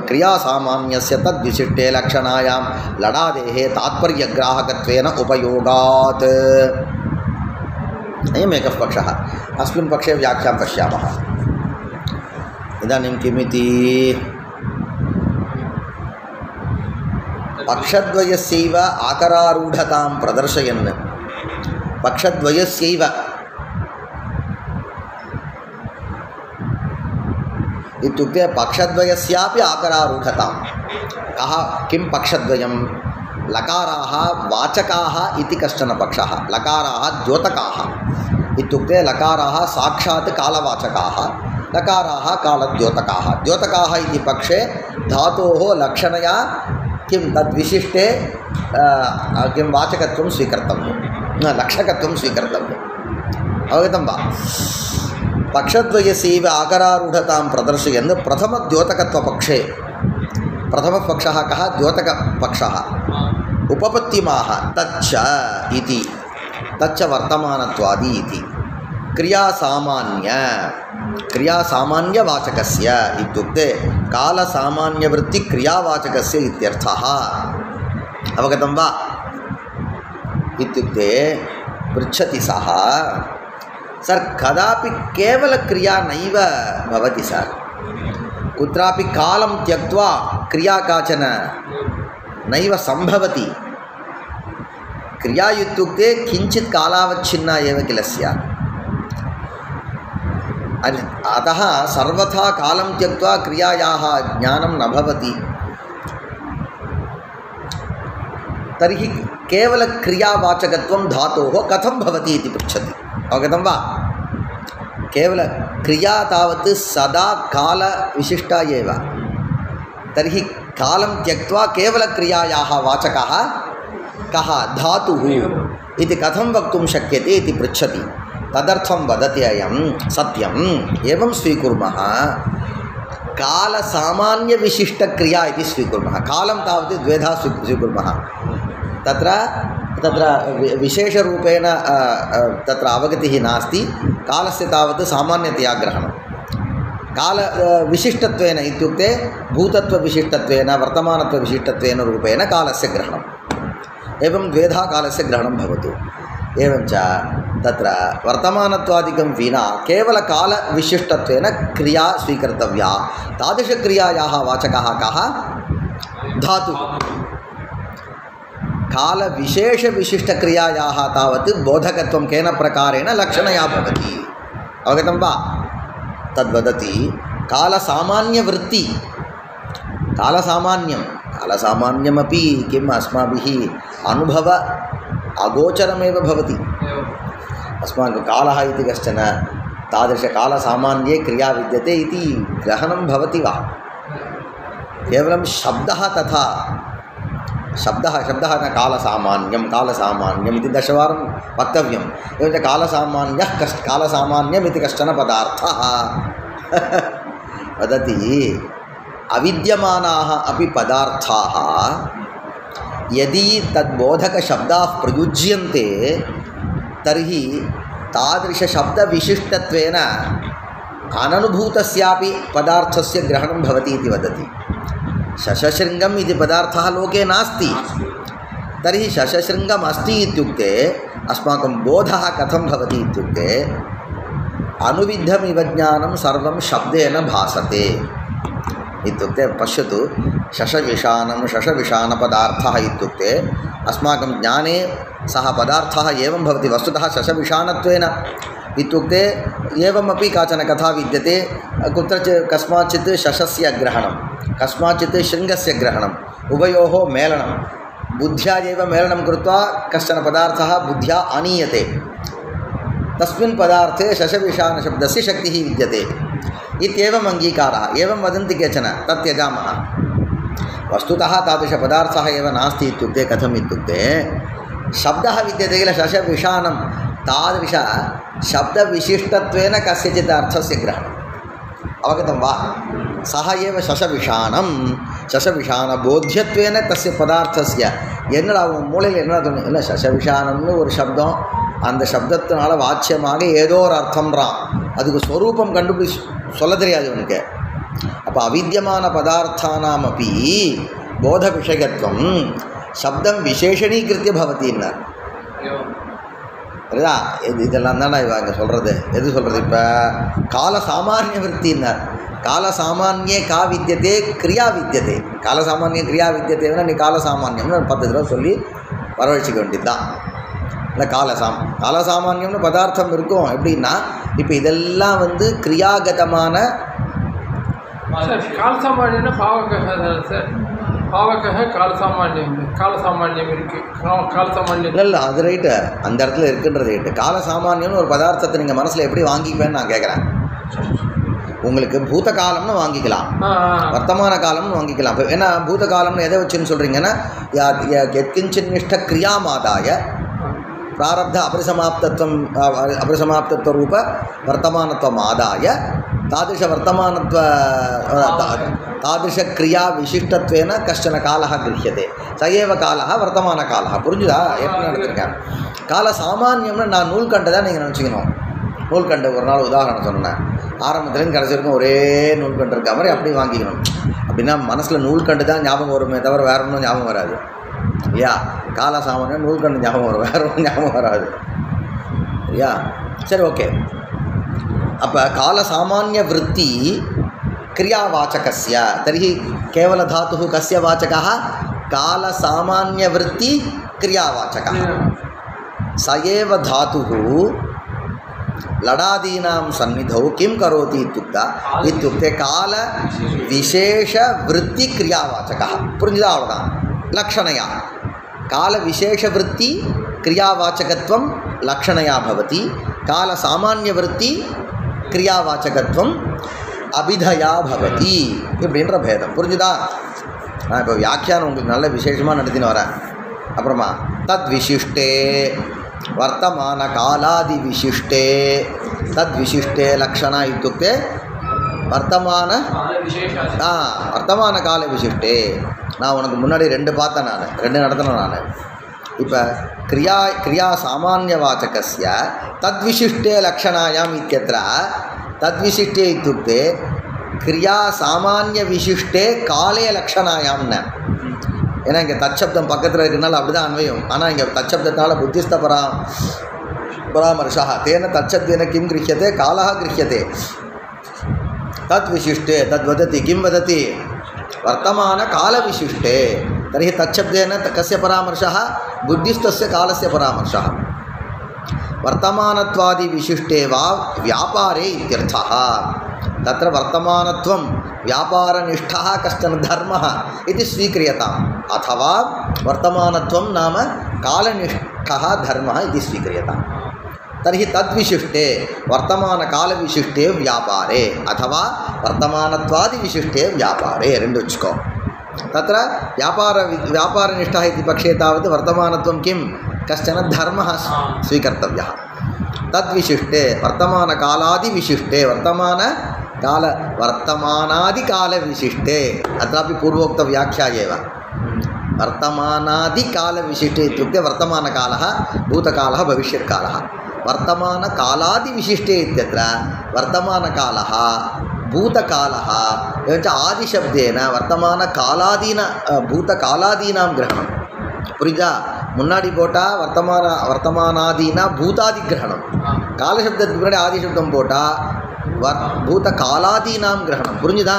क्रियासामान्यस्य तद्विशिष्टे लक्षणायां लडादेः तात्पर्यग्राहकत्वेन उपयोगात् अयमेकः पक्षः अस्मिन् पक्षे व्याख्यां पश्यामः इदानीं किमिति पक्षद्वयस्यैव आकरारूढतां प्रदर्शयन् पक्षद्वयस्यैव इत्युक्ते पक्षद्वयस्यापि आकरारूढतां कः किं पक्षद्वयं लकाराः वाचकाः इति कश्चन पक्षः लकाराः द्योतकाः इत्युक्ते लकाराः साक्षात् कालवाचकाः लकाराः कालद्योतकाः द्योतकाः इति पक्षे धातोः लक्षणया किं तद्विशिष्टे किं वाचकत्वं स्वीकर्तव्यं लक्षकत्वं स्वीकर्तव्यम् अवगतं वा पक्षद्वयस्यैव आकरारूढतां प्रदर्शयन् प्रथमद्योतकत्वपक्षे प्रथमः पक्षः कः द्योतकपक्षः उपपत्तिमाह तच्च इति तच्च वर्तमानत्वादि इति क्रियासामान्यवाचकस्य इत्युक्ते कालसामान्यवृत्तिक्रियावाचकस्य इत्यर्थः अवगतं वा इत्युक्ते पृच्छति सः सर् कदापि केवलक्रिया नैव भवति सर् कुत्रापि कालं त्यक्त्वा क्रिया काचन नैव सम्भवति क्रिया इत्युक्ते किञ्चित् कालावच्छिन्ना एव किल स्यात् अतः सर्वथा कालं त्यक्त्वा क्रियायाः ज्ञानं न भवति तर्हि केवलक्रियावाचकत्वं धातोः कथं भवति इति पृच्छति अवगतं वा केवलक्रिया तावत् सदा कालविशिष्टा एव तर्हि कालं त्यक्त्वा केवलक्रियायाः वाचकः कः धातुः इति कथं वक्तुं शक्यते इति पृच्छति तदर्थं वदति अयं सत्यम् एवं स्वीकुर्मः कालसामान्यविशिष्टक्रिया इति स्वीकुर्मः कालं तावत् द्वेधा स्वीकुर्मः तत्र विशेषरूपेण तत्र अवगतिः नास्ति कालस्य तावत् सामान्यतया ग्रहणं कालविशिष्टत्वेन इत्युक्ते भूतत्वविशिष्टत्वेन वर्तमानत्वविशिष्टत्वेन रूपेण कालस्य ग्रहणम् एवं द्वेधा कालस्य ग्रहणं भवतु एवञ्च तत्र वर्तमानत्वादिकं विना केवलकालविशिष्टत्वेन क्रिया स्वीकर्तव्या तादृशक्रियायाः वाचकः कः धातुः कालविशेषविशिष्टक्रियायाः तावत् बोधकत्वं केन प्रकारेण लक्षणया भवति अवगतं वा तद्वदति कालसामान्यवृत्ति कालसामान्यमपि किम् अस्माभिः अनुभव अगोचरमेव भवति अस्माकं कालः इति कश्चन तादृशकालसामान्ये क्रिया विद्यते इति ग्रहणं भवति वा केवलं शब्दः तथा शब्दः न कालसामान्यम् इति दशवारं वक्तव्यम् एवञ्च कालसामान्यम् इति कश्चन पदार्थः वदति अविद्यमानाः अपि पदार्थाः यदि तद्बोधकशब्दाः प्रयुज्यन्ते तर्हि तादृशशब्दविशिष्टत्वेन अननुभूतस्यापि पदार्थस्य ग्रहणं भवति इति वदति शशशृङ्गम् इति पदार्थः लोके नास्ति तर्हि शशशृङ्गम् अस्ति इत्युक्ते अस्माकं बोधः कथं भवति इत्युक्ते अनुविद्धमिव ज्ञानं सर्वं शब्देन भासते इत्युक्ते पश्यतु शशविषाणपदार्थः इत्युक्ते अस्माकं ज्ञाने सः पदार्थः एवं भवति वस्तुतः शशविषाणत्वेन इत्युक्ते एवमपि काचन कथा विद्यते कुत्रचित् कस्माच्चित् शशस्य ग्रहणं कस्माच्चित् शृङ्गस्य ग्रहणम् उभयोः मेलनं बुद्ध्या एव मेलनं कृत्वा कश्चन पदार्थः बुद्ध्या आनीयते तस्मिन् पदार्थे शशविषाणशब्दस्य शक्तिः विद्यते इत्येवम् अङ्गीकारः एवं वदन्ति केचन तत् त्यजामः वस्तुतः तादृशपदार्थः एव नास्ति इत्युक्ते कथम् इत्युक्ते शब्दः विद्यते किल शशविषाणं तादृशशब्दविशिष्टत्वेन कस्यचित् अर्थस्य ग्रहणम् अवगतं वा सः एव शशविषाणबोध्यत्वेन तस्य पदार्थस्य என்னடா மூளையில் என்ன தோணும் இல்லை சசவிஷானம்னு ஒரு சப்தம் அந்த சப்தத்தினால வாட்சியமாக ஏதோ ஒரு அர்த்தம்ன்றான் அதுக்கு ஸ்வரூபம் கண்டுபிடி சொல்ல தெரியாது உனக்கு அப்போ அவித்தியமான பதார்த்தானாம் அப்படி போத விஷயத்துவம் சப்தம் விசேஷணீகிருத்திய பவத்தின்னார் சரிதா இதெல்லாம் தானே இவங்க சொல்கிறது எது சொல்கிறது இப்போ கால சாமானிய விற்த்தின்னார் கால சாமானியே கா வித்தியதே கிரியா வித்தியதே கால சாமானிய கிரியா வித்தியதேன்னா நீ கால சாமானியம்னு 10 தடவை சொல்லி வரவழைச்சிக்க வேண்டியது தான் இல்லை காலசாமானியம்னு பதார்த்தம் இருக்கும் எப்படின்னா இப்போ இதெல்லாம் வந்து கிரியாகதமான காலசாமானியம்னா சார் பாவக காலசாமானியம் இருக்குது காலசாமானியம் இல்லை அது ரைட்டு அந்த இடத்துல இருக்குன்றது ரைட்டு காலசாமானியம்னு ஒரு பதார்த்தத்தை நீங்கள் மனசில் எப்படி வாங்கிப்பேன்னு நான் கேட்குறேன் உங்களுக்கு பூத காலம்னு வாங்கிக்கலாம் வர்த்தமான காலம்னு வாங்கிக்கலாம் இப்போ ஏன்னா பூத காலம்னு எதை வச்சுன்னு சொல்கிறீங்கன்னா எத்கிஞ்சின் நிஷ்ட கிரியாமாதாய प्रारब्ध अपरिसमाप्तत्व रूप वर्तमानत्वम् आदाय तादृश क्रिया विशिष्टत्वेन कश्चन कालः गृह्यते स एव कालः वर्तमानकालः புரிஞ்சுதா எப்படி நடந்திருக்கேன் கால சாமானியம்னு நான் நூல்கண்டை தான் நீங்கள் நினச்சிக்கணும் நூல்கண்டு ஒரு நாள் உதாரணம் சொன்னேன் ஆரம்பத்துலேருந்து கடைசி வரைக்கும் ஒரே நூல்கண்டு இருக்க மாதிரி அப்படி வாங்கிக்கணும் அப்படின்னா மனசில் நூல்கண்டு தான் ஞாபகம் வருமே தவிர வேற ஒன்றும் ஞாபகம் வராது ஐயா கால சாமானியம் நூல்கண்டு ஞாபகம் வரும் வேற ஒன்றும் ஞாபகம் வராது ஐயா சரி ஓகே அப்போ கால சாமானிய விற்பி क्रियावाचकस्य तर्हि केवलधातुः कस्य वाचकः कालसामान्यवृत्ति क्रियावाचकः स एव धातुः लडादीनां सन्निधौ किं करोति इत्युक्ते कालविशेषवृत्तिक्रियावाचकः पुरिञ्जिदा अवदान लक्षणया कालविशेषवृत्ति क्रियावाचकत्वं लक्षणया भवति कालसामान्यवृत्ति क्रियावाचकत्वं அபிதயா பவதி இப்படின்ற பேதம் புரிஞ்சுதா நான் இப்போ வியாக்கியானம் உங்களுக்கு நல்ல விசேஷமாக நடத்தின்னு வரேன் அப்புறமா தத் விசிஷ்டே வர்த்தமான காலாதி விசிஷ்டே தத் விசிஷ்டே லக்ஷணா இத்துக்தே வர்த்தமான கால விசிஷ்டே நான் உனக்கு முன்னாடி 2 பார்த்தேன் நான் 2 நடத்தினேன் நான் இப்போ கிரியா சாமானியவாச்சகஸ்ய தத் விசிஷ்டே லக்ஷணாயாம் இत्यत्र तद्विशिष्टे इत्युक्ते क्रिया सामान्य विशिष्टे काले लक्षणायाम न ஏன்னா இங்கே தச்சப்தம் பக்கத்தில் இருக்கிறனால அப்படி தான் அன்வயம் ஆனால் இங்கே தச்சப்தத்தால் புத்திஸ்த பராமர்ஷா தேன தச்சப்தேன கிம் கிருஹ்யते कालः गृह्यते तत् विशिष्टे तद् वदति किं वदति वर्तमानकालविशिष्टे तर्हि तच्छब्देन कस्य परामर्शः बुद्धिस्तस्य कालस्य परामर्शः वर्तमानत्वादि विशिष्टे वा व्यापारे इत्यर्थः तत्र वर्तमानत्वं व्यापारनिष्ठः कश्चन धर्मः इति स्वीक्रियताम् अथवा वर्तमानत्वं नाम कालनिष्ठः धर्मः इति स्वीक्रियताम् तर्हि तद्विशिष्टे वर्तमानकालविशिष्टे व्यापारे अथवा वर्तमानत्वादिविशिष्टे व्यापारे रेण्डुच्को तत्र व्यापारनिष्ठः इति पक्षे तावत् वर्तमानत्वं किं कश्चन धर्मः स्वीकर्तव्यः तद्विशिष्टे वर्तमानकालादिविशिष्टे वर्तमानादिकालविशिष्टे अत्रापि पूर्वोक्तव्याख्या एव वर्तमानादिकालविशिष्टे इत्युक्ते वर्तमानकालः भूतकालः भविष्यत्कालः वर्तमानकालादिविशिष्टे इत्यत्र वर्तमानकालः भूतकालः एवञ्च आदिशब्देन भूतकालादीनां ग्रहणं புரியுதா முன்னாடி போட்டால் வர்த்தமானாதீனா பூதாதி கிரகணம் காலசப்தத்துக்கு முன்னாடி ஆதிசப்தம் போட்டால் பூத காலாதீனாம் கிரகணம் புரிஞ்சுதா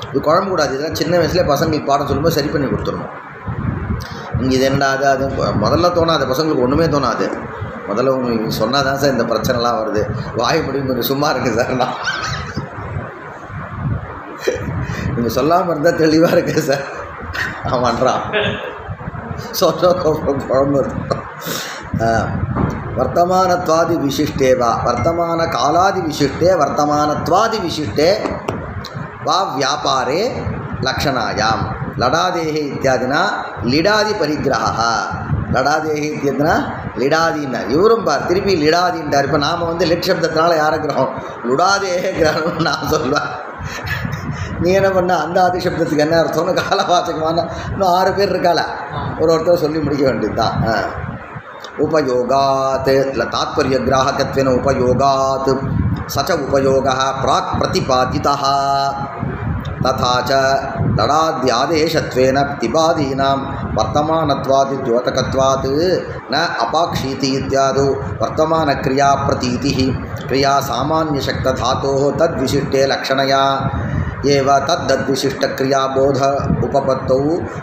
இது குழம்பு கூடாது இதெல்லாம் சின்ன வயசுலேயே பசங்களுக்கு பாடம் சொல்லும்போது சரி பண்ணி கொடுத்துடணும் இங்கே இது என்னடா அது முதல்ல தோணாது பசங்களுக்கு ஒன்றுமே தோணாது முதல்ல உங்களுக்கு சொன்னால் தான் சார் இந்த பிரச்சனைலாம் வருது. வாய் முடியும் கொஞ்சம் சும்மா இருக்குது சார். நான் நீங்கள் சொல்லாமல் இருந்தால் தெளிவாக இருக்குது சார். ஆமான்றான் குழம்பு. வர்த்தமானத்வாதி விசிஷ்டே வா வர்த்தமான காலாதி விசிஷ்டே வர்த்தமானத்வாதி விசிஷ்டே வா வியாபாரே லக்ஷணாயாம் லடாதேஹே இத்தியாதினா லிடாதி பரிகிரஹா. லடாதேஹே இத்தியாதினா லிடாதின்னார். இவரும் பார் திருப்பி லிடாதின்றார். இப்போ நாம் வந்து லிட் சப்தத்தினால யாரை கிரகம் லுடாதேஹே கிரகம்னு நான் சொல்வேன். நீ என்ன பண்ண அந்த ஆதி சப்தத்துக்கு என்ன அர்த்தம்னு காலவாச்சகமான இன்னும் 6 பேர் இருக்காள ஒருத்தர் சொல்லி முடிக்க வேண்டியது தான். उपयोगात् तात्पर्यग्राहकत्वेन उपयोगात् स च उपयोगः प्राक् प्रतिपादितः तथा च लडाद्यादेशत्वेन प्रतिपादीनां वर्तमानत्वादिद्योतकत्वात् न अपाक्षीति इत्यादौ वर्तमानक्रियाप्रतीतिः क्रिया सामान्यशक्तधातोः तद्विशिष्टे लक्षणया एव तद्विशिष्टक्रियाबोध उपपत्तौ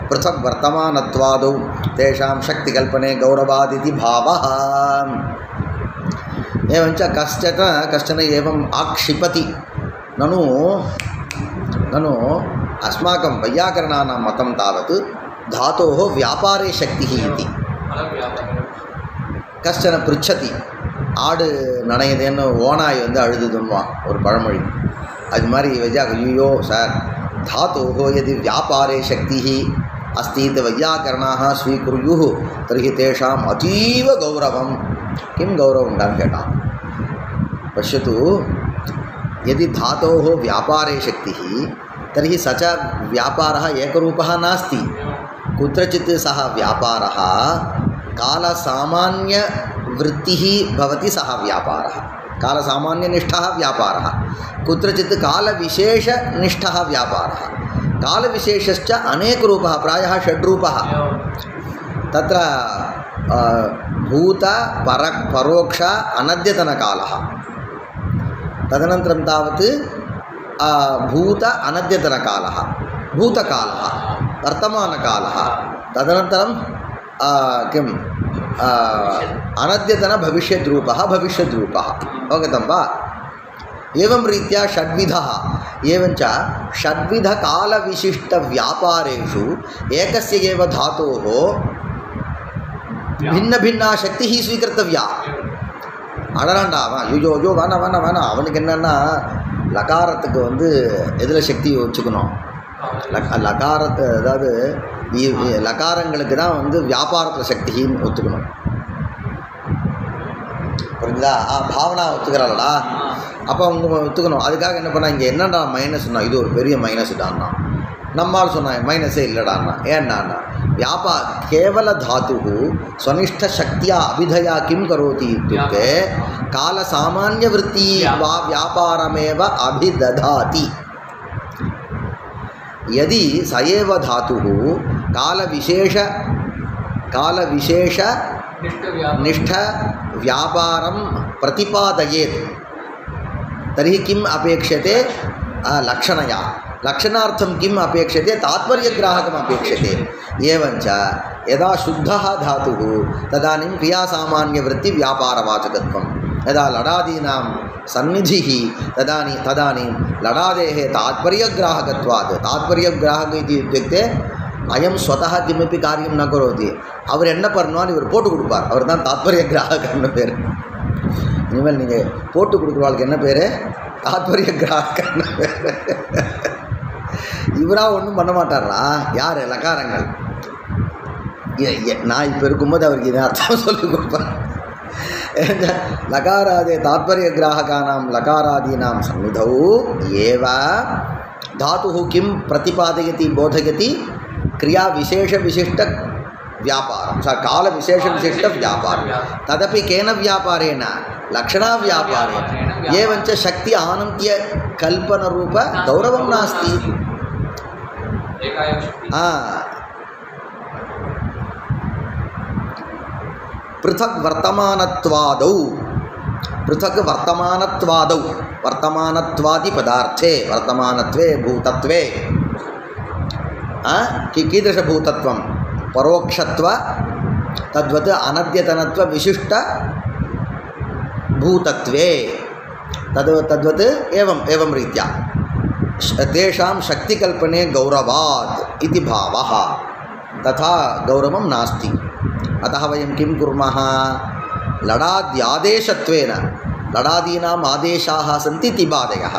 पृथक् वर्तमानत्वादौ तेषां शक्तिकल्पने गौरवादिति भावः. एवञ्च कश्चन एवम् आक्षिपति ननु अस्माकं वैयाकरणानां मतं तावत् धातोः व्यापारे शक्तिः इति. कश्चन पृच्छति आडु ननयदेन्नु ओनाय வந்து அழுதுதுன்னுவா ஒரு பழமொழி. அது மாதிரி वैयाक ஐயோ சார் धातोः यदि व्यापारे शक्तिः अस्ति इति वैयाकरणाः स्वीकुर्युः तर्हि तेषाम् अतीव गौरवं. किं गौरवं केटा पश्यतु. यदि धातोः व्यापारे शक्तिः तर्हि स च व्यापारः एकरूपः नास्ति. कुत्रचित् सः व्यापारः कालसामान्यवृत्तिः भवति. सः व्यापारः कालसामान्यनिष्ठः व्यापारः. कुत्रचित् कालविशेषनिष्ठः व्यापारः. कालविशेषश्च अनेकरूपः प्रायः 6 रूपः. तत्र भूत परोक्ष अनद्यतनकालः. तदनन्तरं तावत् भूत अनद्यतनकालः भूतकालः वर्तमानकालः. तदनन्तरं किम् अनद्यतन भविष्यद्रूपः अवगतं वा. एवं रीत्या षड्विधः. एवञ्च षड्विधकालविशिष्टव्यापारेषु एकस्य एव धातोः भिन्नभिन्ना शक्तिः स्वीकर्तव्या. அடராண்டா அவன் ஐயோ ஐயோ வேணாம் அவனுக்கு என்னென்னா லகாரத்துக்கு வந்து எதில் சக்தி வச்சுக்கணும். லகாரத்தை அதாவது லகாரங்களுக்கு தான் வந்து வியாபாரத்தில் சக்தின்னு ஒத்துக்கணும். புரிஞ்சுதா? பாவனா ஒத்துக்கிறாளடா அப்போ அவங்க ஒத்துக்கணும். அதுக்காக என்ன பண்ணா இங்கே என்னடா மைனஸ்னா இது ஒரு பெரிய மைனஸ் தான்னா. நம்மால் சொன்னான் மைனஸே இல்லைடான்னா. ஏன்னான்னா केवल धातुः स्वनिष्ठशक्त्या अभिधया किं करोति इत्युक्ते कालसामान्यवृत्ति वा व्यापारमेव अभिदधाति. यदि स एव धातुः कालविशेष निष्ठ व्यापारं प्रतिपादयेत् तर्हि किम् अपेक्षते लक्षणया. लक्षणार्थं किम् अपेक्षते तात्पर्यग्राहकम् अपेक्षते. एवञ्च यदा शुद्धः धातुः तदानीं क्रियासामान्यवृत्तिव्यापारवाचकत्वं. यदा लडादीनां सन्निधिः तदानीं लडादेः तात्पर्यग्राहकत्वात्. तात्पर्यग्राहक इत्युक्ते अयं स्वतः किमपि कार्यं न करोति. அவர் என்ன பண்ணாலும் இவர் போட்டு கொடுப்பார். அவர் தான் தாத்பரியகிராககன்னு பேர். இனிமேல் நீங்கள் போட்டு கொடுக்குறவாளுக்கு என்ன பேர்? தாத்பரியகிராககன்னு பேர். இவராக ஒன்றும் பண்ண மாட்டாரா? யார்? லகாரங்கள். நான் இப்போ இருக்கும்போது அவருக்கு இதை அர்த்தம் சொல்லிக் கொடுப்பேன். लकारादे तात्पर्यग्राहकानां लकारादीनां सन्निधौ एव धातुः किं प्रतिपादयति बोधयति क्रिया विशेषविशिष्ट व्यापारं स कालविशेषविशिष्टव्यापारं तदपि केन व्यापारेण लक्षणाव्यापारेण एवञ्च शक्ति आनन्त्य कल्पनरूप गौरवं नास्ति पृथक् वर्तमानत्वादौ वर्तमानत्वादि पदार्थे वर्तमानत्वे भूतत्वे कीदृशभूतत्वं परोक्षत्व तद्वत् अनद्यतनत्व विशिष्ट भूतत्वे तद्वत् एवं रीत्या तेषां शक्तिकल्पने गौरवात् इति भावः तथा गौरवं नास्ति अतः वयं किं कुर्मः लडाद्यादेशत्वेन लडादीनाम् आदेशाः सन्ति तिबादयः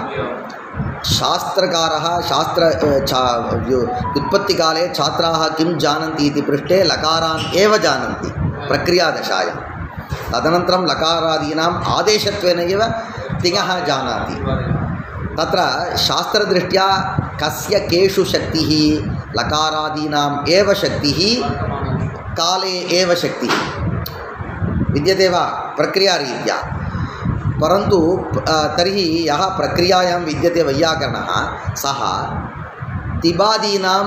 शास्त्रकारः व्युत्पत्तिकाले छात्राः किं जानन्ति इति पृष्टे लकारान् एव जानन्ति प्रक्रियादशायां तदनन्तरं लकारादीनाम् आदेशत्वेन एव तिङः जानाति तत्र शास्त्रदृष्ट्या कस्य केषु शक्तिः लकारादीनाम् एव शक्तिः काले एव शक्तिः विद्यते वा प्रक्रियारीत्या परन्तु तर्हि यः प्रक्रियायां विद्यते वैयाकरणः सः तिबादीनां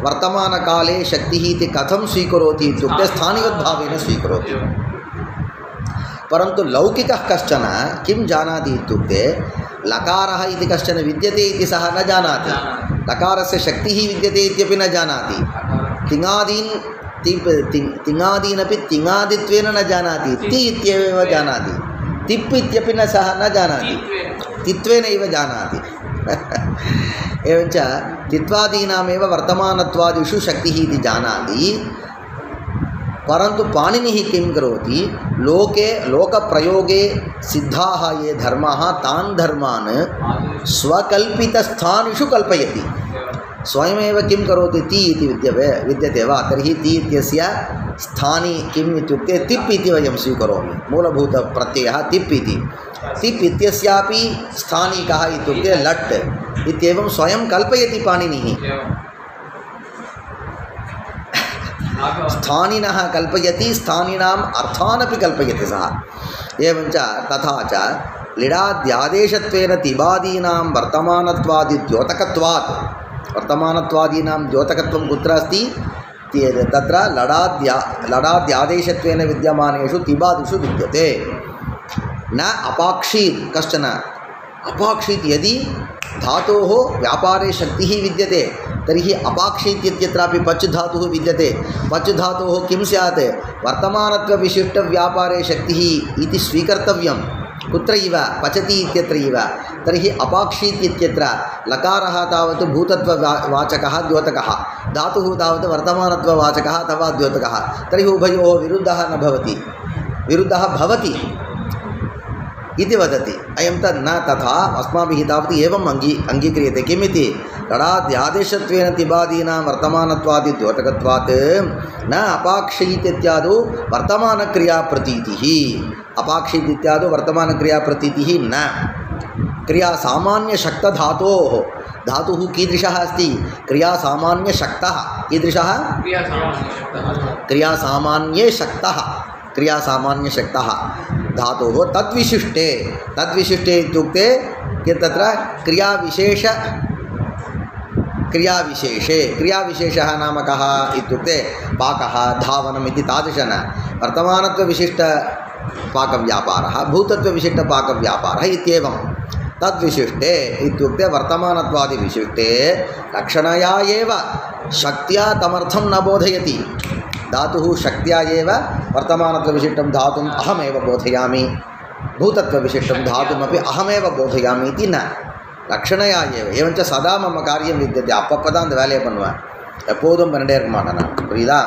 वर्तमानकाले शक्तिः इति कथं स्वीकरोति इत्युक्ते स्थानिवद्भावेन स्वीकरोति परन्तु लौकिकः कश्चन किं जानाति इत्युक्ते लकारः इति कश्चन विद्यते इति सः न जानाति लकारस्य शक्तिः विद्यते इत्यपि न जानाति तिङादीनपि तिङादित्वेन न जानाति ति इत्येव जानाति तिप् इत्यपि न सः न जानाति तित्वेनैव जानाति एवञ्च तित्वादीनामेव वर्तमानत्वादिषु शक्तिः इति जानाति परन्तु पाणिनिः किं करोति लोके लोकप्रयोगे सिद्धाः ये धर्माः तान् धर्मान् स्वकल्पितस्थानेषु कल्पयति स्वयमेव किं करोति ति इति विद्यते वा तर्हि ति इत्यस्य स्थानी किम् इत्युक्ते तिप् इति वयं स्वीकरोमि मूलभूतप्रत्ययः तिप् इति तिप् इत्यस्यापि स्थानी कः इत्युक्ते लट् इत्येवं स्वयं कल्पयति पाणिनिः स्थानिनः कल्पयति स्थानिनाम् अर्थानपि कल्पयति सः एवञ्च तथा च लिडाद्यादेशत्वेन तिबादीनां वर्तमानत्वादिद्योतकत्वात् वर्तमानत्वादीनां द्योतकत्वं कुत्र अस्ति तत्र लडाद्यादेशत्वेन विद्यमानेषु तिबादिषु विद्यते न अपाक्षीत् कश्चन अपाक्षीत् यदि धातोः व्यापारे शक्तिः विद्यते तर्हि अपाक्षीत् इत्यत्रापि पच् धातुः विद्यते पच् धातोः किं स्यात् वर्तमानत्वविशिष्टव्यापारे शक्तिः इति स्वीकर्तव्यं कुत्र इव पचति इत्यत्र इव तर्हि अपाक्षीत् इत्यत्र लकारः तावत् भूतत्ववाचकः द्योतकः धातुः तावत् वर्तमानत्ववाचकः अथवा द्योतकः तर्हि उभयोः विरुद्धः न भवति विरुद्धः भवति इति वदति अयं तद् न तथा अस्माभिः तावत् एवम् अङ्गीक्रियते किमिति लडाद्यादेशत्वेन तिबादीनां वर्तमानत्वादिद्योतकत्वात् न अपाक्षीत् इत्यादौ वर्तमानक्रियाप्रतीतिः अपाक्षीत् इत्यादौ वर्तमानक्रियाप्रतीतिः न क्रियासामान्यशक्तधातोः धातुः कीदृशः अस्ति क्रियासामान्यशक्तः कीदृशः क्रियासामान्यशक्तः धातोः तद्विशिष्टे इत्युक्ते तत्र क्रियाविशेषः नाम कः इत्युक्ते पाकः धावनम् इति तादृश न वर्तमानत्वविशिष्टपाकव्यापारः भूतत्वविशिष्टपाकव्यापारः इत्येवं तद्विशिष्टे इत्युक्ते वर्तमानत्वादिविशिष्टे लक्षणया एव शक्त्या तमर्थं न बोधयति धातुः शक्त्या एव वर्तमानत्वविशिष्टं धातुम् अहमेव बोधयामि भूतत्वविशिष्टं धातुमपि अहमेव बोधयामि इति न लक्षणया एव एवञ्च सदा मम कार्यं विद्यते அப்பப்பதான் அந்த வேலையை பண்ணுவேன் எப்போதும் பண்ணிட்டே இருக்க மாட்டேன் நான் புரியுதா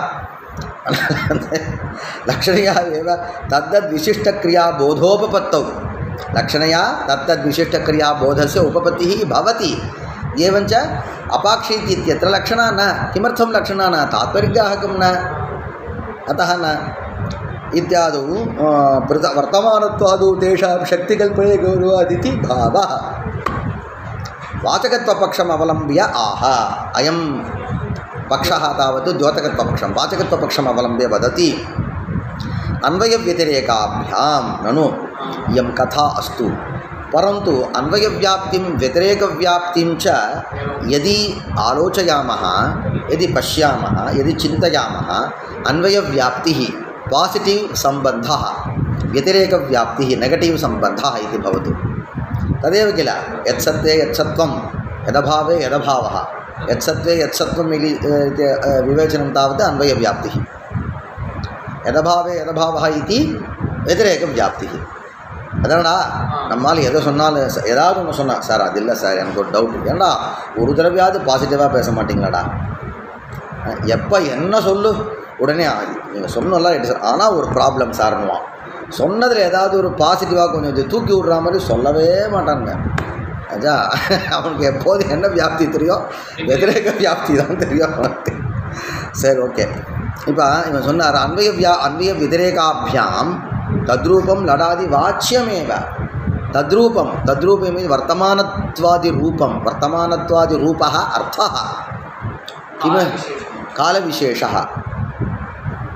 लक्षणया एव तद्विशिष्टक्रिया बोधोपपत्तौ लक्षणया तद्विशिष्टक्रिया बोधस्य उपपत्तिः भवति एवञ्च अपाक्षीत् इत्यत्र लक्षणा न किमर्थं लक्षणा न तात्पर्यग्राहकं न अतः न इत्यादौ वर्तमानत्वादौ तेषां शक्तिकल्पने गौरवादिति भावः वाचकत्वपक्षम् अवलम्ब्य आह अयं पक्षः तावत् द्योतकत्वपक्षं वाचकत्वपक्षम् अवलम्ब्य वदति अन्वयव्यतिरेकाभ्यां ननु इयं कथा अस्तु परन्तु अन्वयव्याप्तिं व्यतिरेकव्याप्तिं च यदि आलोचयामः यदि पश्यामः यदि चिन्तयामः अन्वयव्याप्तिः पासिटिव् सम्बन्धः व्यतिरेकव्याप्तिः नेगटिव् सम्बन्धः इति भवतु तदेव किल यत्सत्त्वे यत्सत्त्वं यदभावे यदभावः यत्सत्त्वे यत्सत्त्वम् इति विवेचनं तावत् अन्वयव्याप्तिः यदभावे यदभावः इति व्यतिरेकव्याप्तिः அதான்டா நம்மால் எதை சொன்னாலும் ஏதாவது ஒன்று சொன்னான் சார் அது இல்லை சார் எனக்கு ஒரு டவுட் ஏன்டா ஒரு தடவையாவது பாசிட்டிவாக பேச மாட்டிங்களாடா எப்போ என்ன சொல்லு உடனே நீங்கள் சொன்னலாம் எட்டு சார் ஆனால் ஒரு ப்ராப்ளம் சார்னுவான் சொன்னதில் ஏதாவது ஒரு பாசிட்டிவாக கொஞ்சம் இது தூக்கி விட்ற மாதிரி சொல்லவே மாட்டாங்க அஜா அவனுக்கு எப்போது என்ன வியாப்தி தெரியும் வெதிரேக வியாப்தி தான் தெரியும் அவனுக்கு சரி ஓகே இப்போ இவன் சொன்னார் அன்வய விதிரேகாபியாம் தத்ரூபம் லடாதி வாச்சியமேவ தத்ரூபம் மீது வர்த்தமானத்வாதி ரூபः அர்த்தः किं कालविशेषः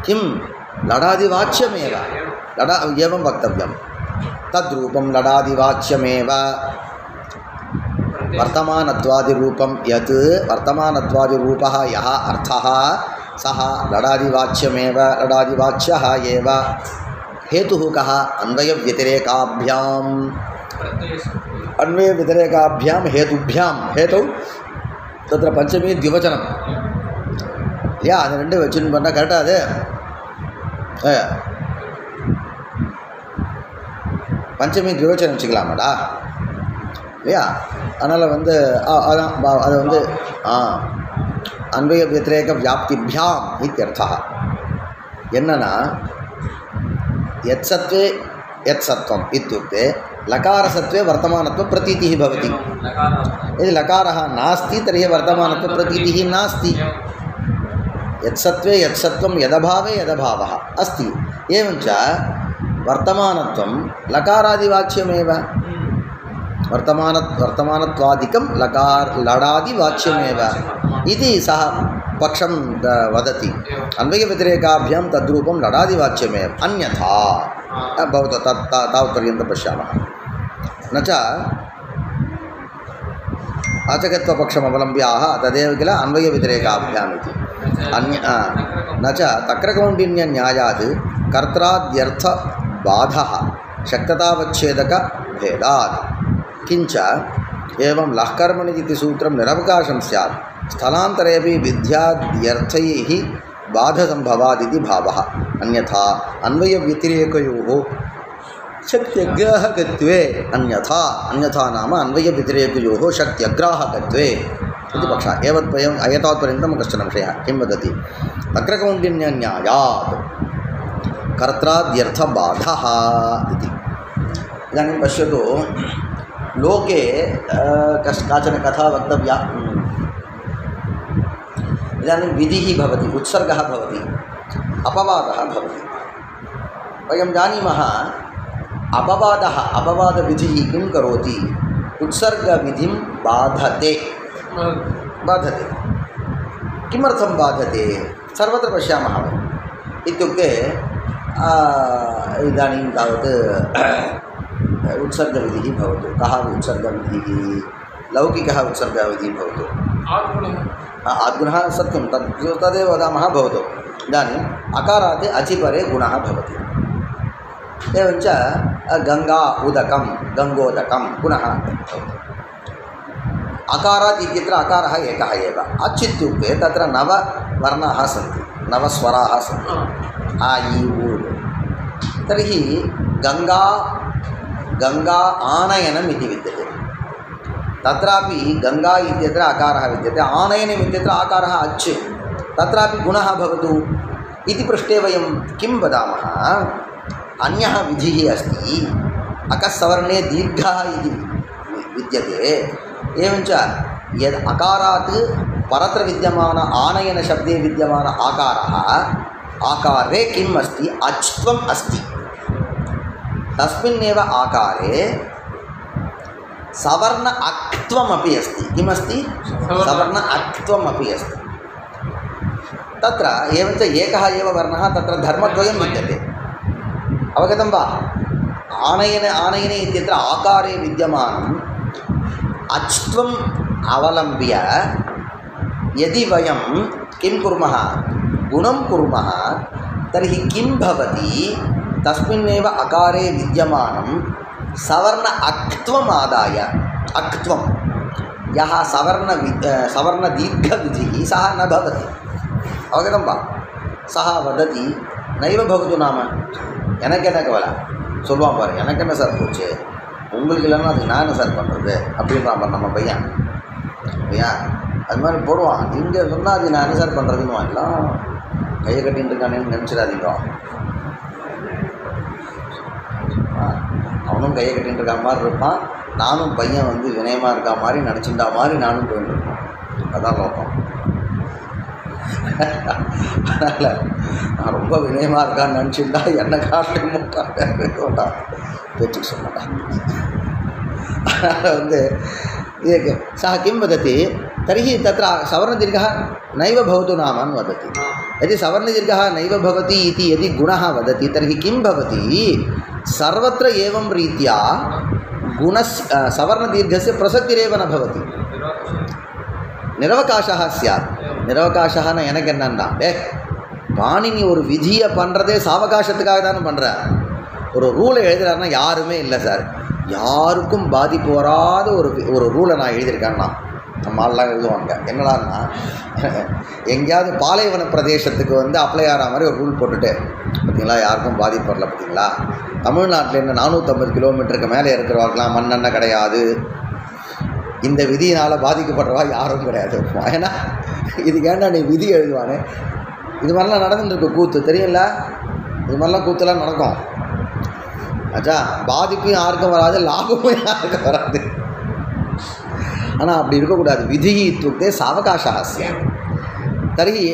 किं लडादिवाच्यमेव लडा एवं वक्तव्यं तद्रूपं लडादिवाच्यमेव वर्तमानत्वादिरूपं यत् वर्तमानत्वादिरूपः यः अर्थः सः लडादिवाच्यमेव लडादिवाच्यः एव हेतुः कः अन्वयव्यतिरेकाभ्यां हेतुभ्यां हेतु तत्र पंचमी द्विवचनम இல்லையா அது ரெண்டு வச்சுன்னு பண்ணால் கரெக்டாக அது பஞ்சமி திவிவச்சனம் வச்சுக்கலாமாடா இல்லையா அதனால் வந்து அதான் அது வந்து அன்வய வியதிரேக வியாப்திபியாம் இத்தியர்த்தா என்னன்னா यत् सत्वे यत् सत्वम् इत्युक्ते लकारसत्वे वर्तमानत्व प्रतीतिः भवति यदि लकारः नास्ति तर्हि वर्तमानत्व प्रतीतिः नास्ति यत् सत्वे यत् सत्वं यदभावे यदभावः अस्ति एवञ्च वर्तमानत्वं लकारादिवाच्यमेव वर्तमानत्वादिकं लडादिवाच्यमेव इति सः पक्षं वदति अन्वयव्यतिरेकाभ्यां तद्रूपं लडादिवाच्यमेव अन्यथा भवतु तावत्पर्यन्तं पश्यामः न च आचकत्वपक्षमवलम्ब्याः तदेव किल अन्वयव्यतिरेकाभ्याम् इति न च तक्रकौण्डिन्यन्यायात् कर्त्राद्यर्थबाधः शक्ततावच्छेदकभेदात् किञ्च एवं लःकर्मणि इति सूत्रं निरवकाशं स्यात् स्थलान्तरेऽपि विद्याद्यर्थैः बाधसम्भवादिति भावः अन्यथा अन्वयव्यतिरेकयोः शक्त्यग्राहकत्वे अन्यथा नाम अन्वयव्यतिरेकयोः शक्त्यग्राहकत्वे इति पक्षः एवद्वयम् एतावत्पर्यन्तं कश्चन विषयः किं वदति तक्रकौण्डिन्यन्यायात् कर्त्राद्यर्थबाधः इति इदानीं पश्यतु लोके काचन कथा वक्तव्या इदानीं विधिः भवति उत्सर्गः भवति अपवादः भवति वयं जानीमः अपवादविधिः किं करोति उत्सर्गविधिं बाधते किमर्थं बाधते सर्वत्र पश्यामः इत्युक्ते इदानीं तावत् उत्सर्गविधिः भवतु कः उत्सर्गविधिः लौकिकः उत्सर्गविधिः भवतु आद्गुणः सत्यं तदेव वदामः भवतु इदानीम् अकारात् अचिपरे गुणः भवति एवञ्च गङ्गा उदकं गङ्गोदकं गुणः भवति अकारात् इत्यत्र अकारः एकः एव अच् इत्युक्ते तत्र नववर्णाः सन्ति नवस्वराः सन्ति आ इ उ तर्हि गङ्गा आनयनम् इति विद्यते तत्रापि गङ्गा इत्यत्र अकारः विद्यते आनयनम् इत्यत्र आकारः अच् तत्रापि गुणः भवतु इति पृष्टे वयं किं वदामः अन्यः विधिः अस्ति अकस्सवर्णे दीर्घः इति विद्यते एवञ्च यद् अकारात् परत्र विद्यमान आनयनशब्दे विद्यमान आकारः आकारे किम् अस्ति अच्त्वम् अस्ति तस्मिन्नेव आकारे सवर्ण अक्त्वमपि अस्ति किमस्ति सवर्ण अक्त्वमपि अस्ति तत्र एवञ्च एकः एव वर्णः तत्र धर्मद्वयं विद्यते अवगतं वा आनयने इत्यत्र आकारे विद्यमानम् अच्त्वम् अवलम्ब्य यदि वयं किं कुर्मः गुणं कुर्मः तर्हि किं भवति तस्मिन्नेव अकारे विद्यमानं सवर्ण अक्त्वमादाय अक्त्वं यः सवर्णदीर्घविधिः सः न भवति अवगतं वा सः वदति नैव भवतु नाम எனக்கென்ன கவலை சொல்லுவான் பாரு, எனக்கு என்ன சார் போச்சு, உங்களுக்கு இல்லைன்னா அது நான் என்ன சார் பண்ணுறது அப்படின்றான் பாரு நம்ம பையன். இல்லையா? அது மாதிரி போடுவான். இங்கே சொன்னால் அது நான் என்ன சார் பண்ணுறதுன்னு எல்லாம் கையை கட்டின்னு இருக்கானேன்னு நினச்சிடாதீங்க. அவனும் கையை கட்டின்னு இருக்க மாதிரி இருப்பான், நானும் பையன் வந்து வினயமாக இருக்கா மாதிரி நினச்சிட்டா மாதிரி நானும் போயிட்டு இருப்போம். அதான் நோக்கம். அதனால் நான் ரொம்ப வினயமாக இருக்கான்னு நினச்சிட்டா என்ன காட்ட மாட்டான், பேச்சுக்கு சொல்ல மாட்டான். அதனால் வந்து இதுக்கு सः किं वदति तर्हि तत्र सवर्णदीर्घः नैव भवतु नाम वदति. यदि सवर्णदीर्घः नैव भवति इति यदि गुणः वदति तर्हि किं भवति, सर्वत्र एवं रीत्या गुणस्य सवर्णदीर्घस्य प्रसक्तिरेव न भवति, निरवकाशः स्यात्. निरवकाशः न எனக்கு என்னன்னா, பாணினி ஒரு விதியை பண்ணுறதே சாவகாசத்துக்காக தானே பண்ணுற. ஒரு ரூலை எழுதுறாருன்னா யாருமே இல்லை சார், யாருக்கும் பாதிப்பு வராத ஒரு ரூலை நான் எழுதியிருக்கேன்னா நம்ம ஆள்லாம் எழுதுவாங்க. என்னடான்னா, எங்கேயாவது பாலைவன பிரதேசத்துக்கு வந்து அப்ளை ஆகிற மாதிரி ஒரு ரூல் போட்டுட்டு, பார்த்தீங்களா யாருக்கும் பாதிப்பு வரல, பார்த்தீங்களா தமிழ்நாட்டிலேருந்து 450 கிலோமீட்டருக்கு மேலே இருக்கிறவர்களாம் மண்ணெண்ணெய் கிடையாது, இந்த விதியினால் பாதிக்கப்படுறவா யாரும் கிடையாது. ஏன்னா இதுக்கு ஏன்னா நீ விதி எழுதுவானே, இது மாதிரிலாம் நடந்துட்டுருக்கு கூத்து தெரியல, இது மாதிரிலாம் கூத்துலாம் நடக்கும். ஆச்சா, பாதிப்பும் யாருக்கும் வராது, லாபமும் யாருக்கும் வராது. ஆனால் அப்படி இருக்கக்கூடாது. விதி இत्युक्ते सावकाशः स्यात्. तर्हि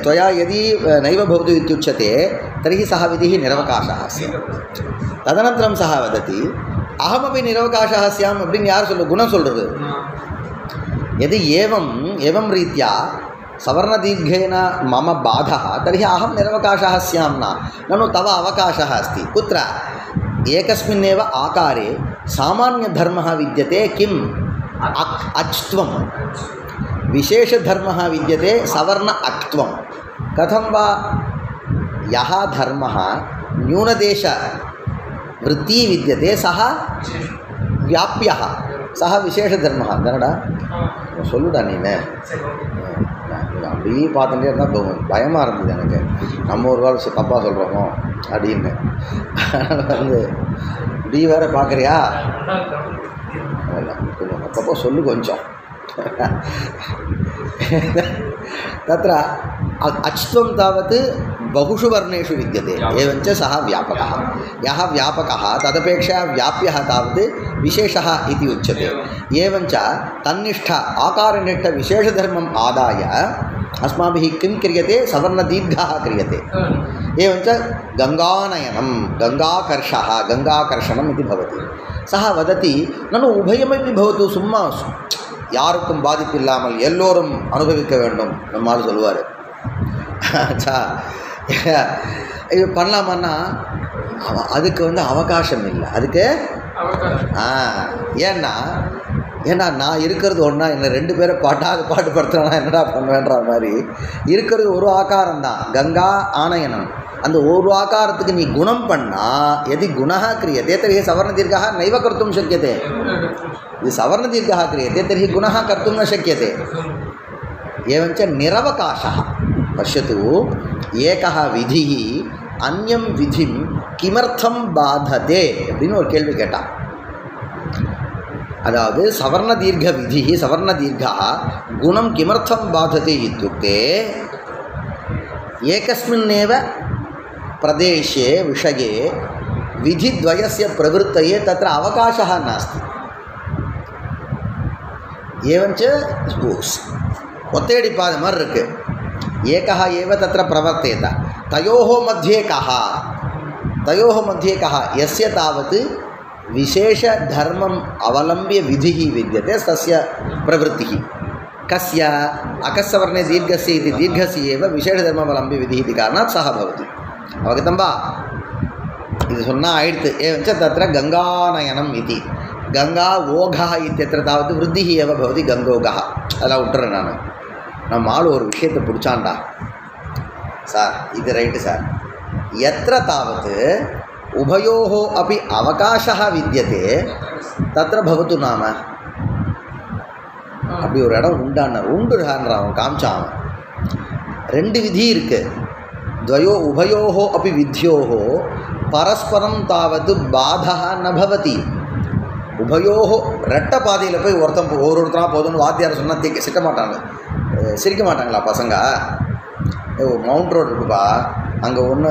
त्वया यदि नैव भवतु इत्युच्यते तर्हि सः विधिः निरवकाशः स्यात्. तदनन्तरं सः वदति अहमपि निरवकाशः स्याम् அப்படின்னு யார் சொல்லுது, குணம் சொல்கிறது. यदि एवं रीत्या सवर्णदीर्घेन मम बाधः तर्हि अहं निरवकाशः स्यां न, ननु तव अवकाशः अस्ति. कुत्र? एकस्मिन्नेव आकारे सामान्यधर्मः विद्यते, किम् अच्त्वं, विशेषधर्मः विद्यते सवर्ण अक्त्वं. कथं वा यः धर्मः न्यूनदेशवृत्ती विद्यते सः व्याप्यः, सः विशेषधर्मः. कन्नडा சொல்லுடா நீனு. அப்படியே பார்த்துட்டே இருந்தால் பயமாக இருந்தது எனக்கு, நம்ம ஒரு வேலை தப்பாக சொல்கிறோமோ அப்படின்னு. வந்து இப்படி வேறு பார்க்குறியா, கொஞ்சம் அப்பப்போ சொல்லு கொஞ்சம். तत्र अच्त्वं तावत् बहुषु वर्णेषु विद्यते, एवञ्च सः व्यापकः. यः व्यापकः तदपेक्षया व्याप्यः तावत् विशेषः इति उच्यते. एवञ्च तन्निष्ठ आकारनिष्ठ विशेषधर्मम् आदाय अस्माभिः किं क्रियते, सवर्णदीर्घः क्रियते. एवञ्च गङ्गानयनं, गङ्गाकर्षः, गङ्गाकर्षणम् इति भवति. सः वदति ननु उभयमपि भवतु, सुम्मा யாருக்கும் பாதிப்பு இல்லாமல் எல்லோரும் அனுபவிக்க வேண்டும் நம்மால் சொல்லுவார். ஆச்சா, இது பண்ணலாமான்னா அதுக்கு வந்து அவகாசம் இல்லை. அதுக்கு ஏன்னா நான் இருக்கிறது ஒன்றா, என்ன 2 பேரை பாட்டு படுத்துறேன்னா என்னடா பண்ணுவேன்ற மாதிரி இருக்கிறது ஒரு ஆகாரம் தான், கங்கா ஆனயனம். அந்த ஒரு ஆகாரத்துக்கு நீ குணம் பண்ணால் எது குணः क्रियते तर्हि सवर्णदीर्घः नैव कर्तुं शक्यते. यदि सवर्णदीर्घः क्रियते तर्हि गुणः कर्तुं न शक्यते. एवञ्च निरवकाशः. पश्यतु, एकः विधिः अन्यं विधिं किमर्थं बाधते அப்படின்னு ஒரு கேள்வி கேட்டான். அதாவது सवर्णदीर्घ विधिः सवर्णदीर्घः गुणं किमर्थं बाधते इत्युक्ते एकस्मिन्नेव प्रदेशे विषये विधिद्वयस्य प्रवृत्तये तत्र अवकाशः नास्ति. एवञ्च ஒத்தையடிப்பாத மாதிரி இருக்குது. एकः एव तत्र प्रवर्तेत, तयोः मध्ये कः यस्य तावत् विशेषधर्मम् अवलम्ब्य विधिः विद्यते तस्य प्रवृत्तिः. कस्य अकस्वर्णे दीर्घस्य इति दीर्घस्य एव विशेषधर्मवलम्ब्य विधिः इति कारणात् सः भवति. अवगतं वा? இது சொன்னால் ஆயிடுத்து. एवञ्च तत्र गङ्गानयनम् इति गङ्गा ओघः इत्यत्र तावत् वृद्धिः एव भवति, गङ्गोगः. அதெல்லாம் விட்டுறேன் நான். நம்ம ஆள் ஒரு விஷயத்தை பிடிச்சான்டா சார், இது ரைட்டு சார், यत्र तावत् उभयोः अपि अवकाशः विद्यते तत्र भवतु नाम. அப்படி ஒரு இடம் உண்டுன்றான் அவன் காமிச்சான். 2 விதி இருக்குது. द्वयो उभयोः अपि विध्योः परस्परं तावत् बाधः न भवति उभयोः ரெட்டப்பாதையில் போய் ஒருத்தராக போதும்னு வாத்தியார் சொன்னால் சிக்க மாட்டாங்க சிரிக்க மாட்டாங்களா பசங்க மவுண்ட் ரோடு இருக்குப்பா அங்கே ஒன்று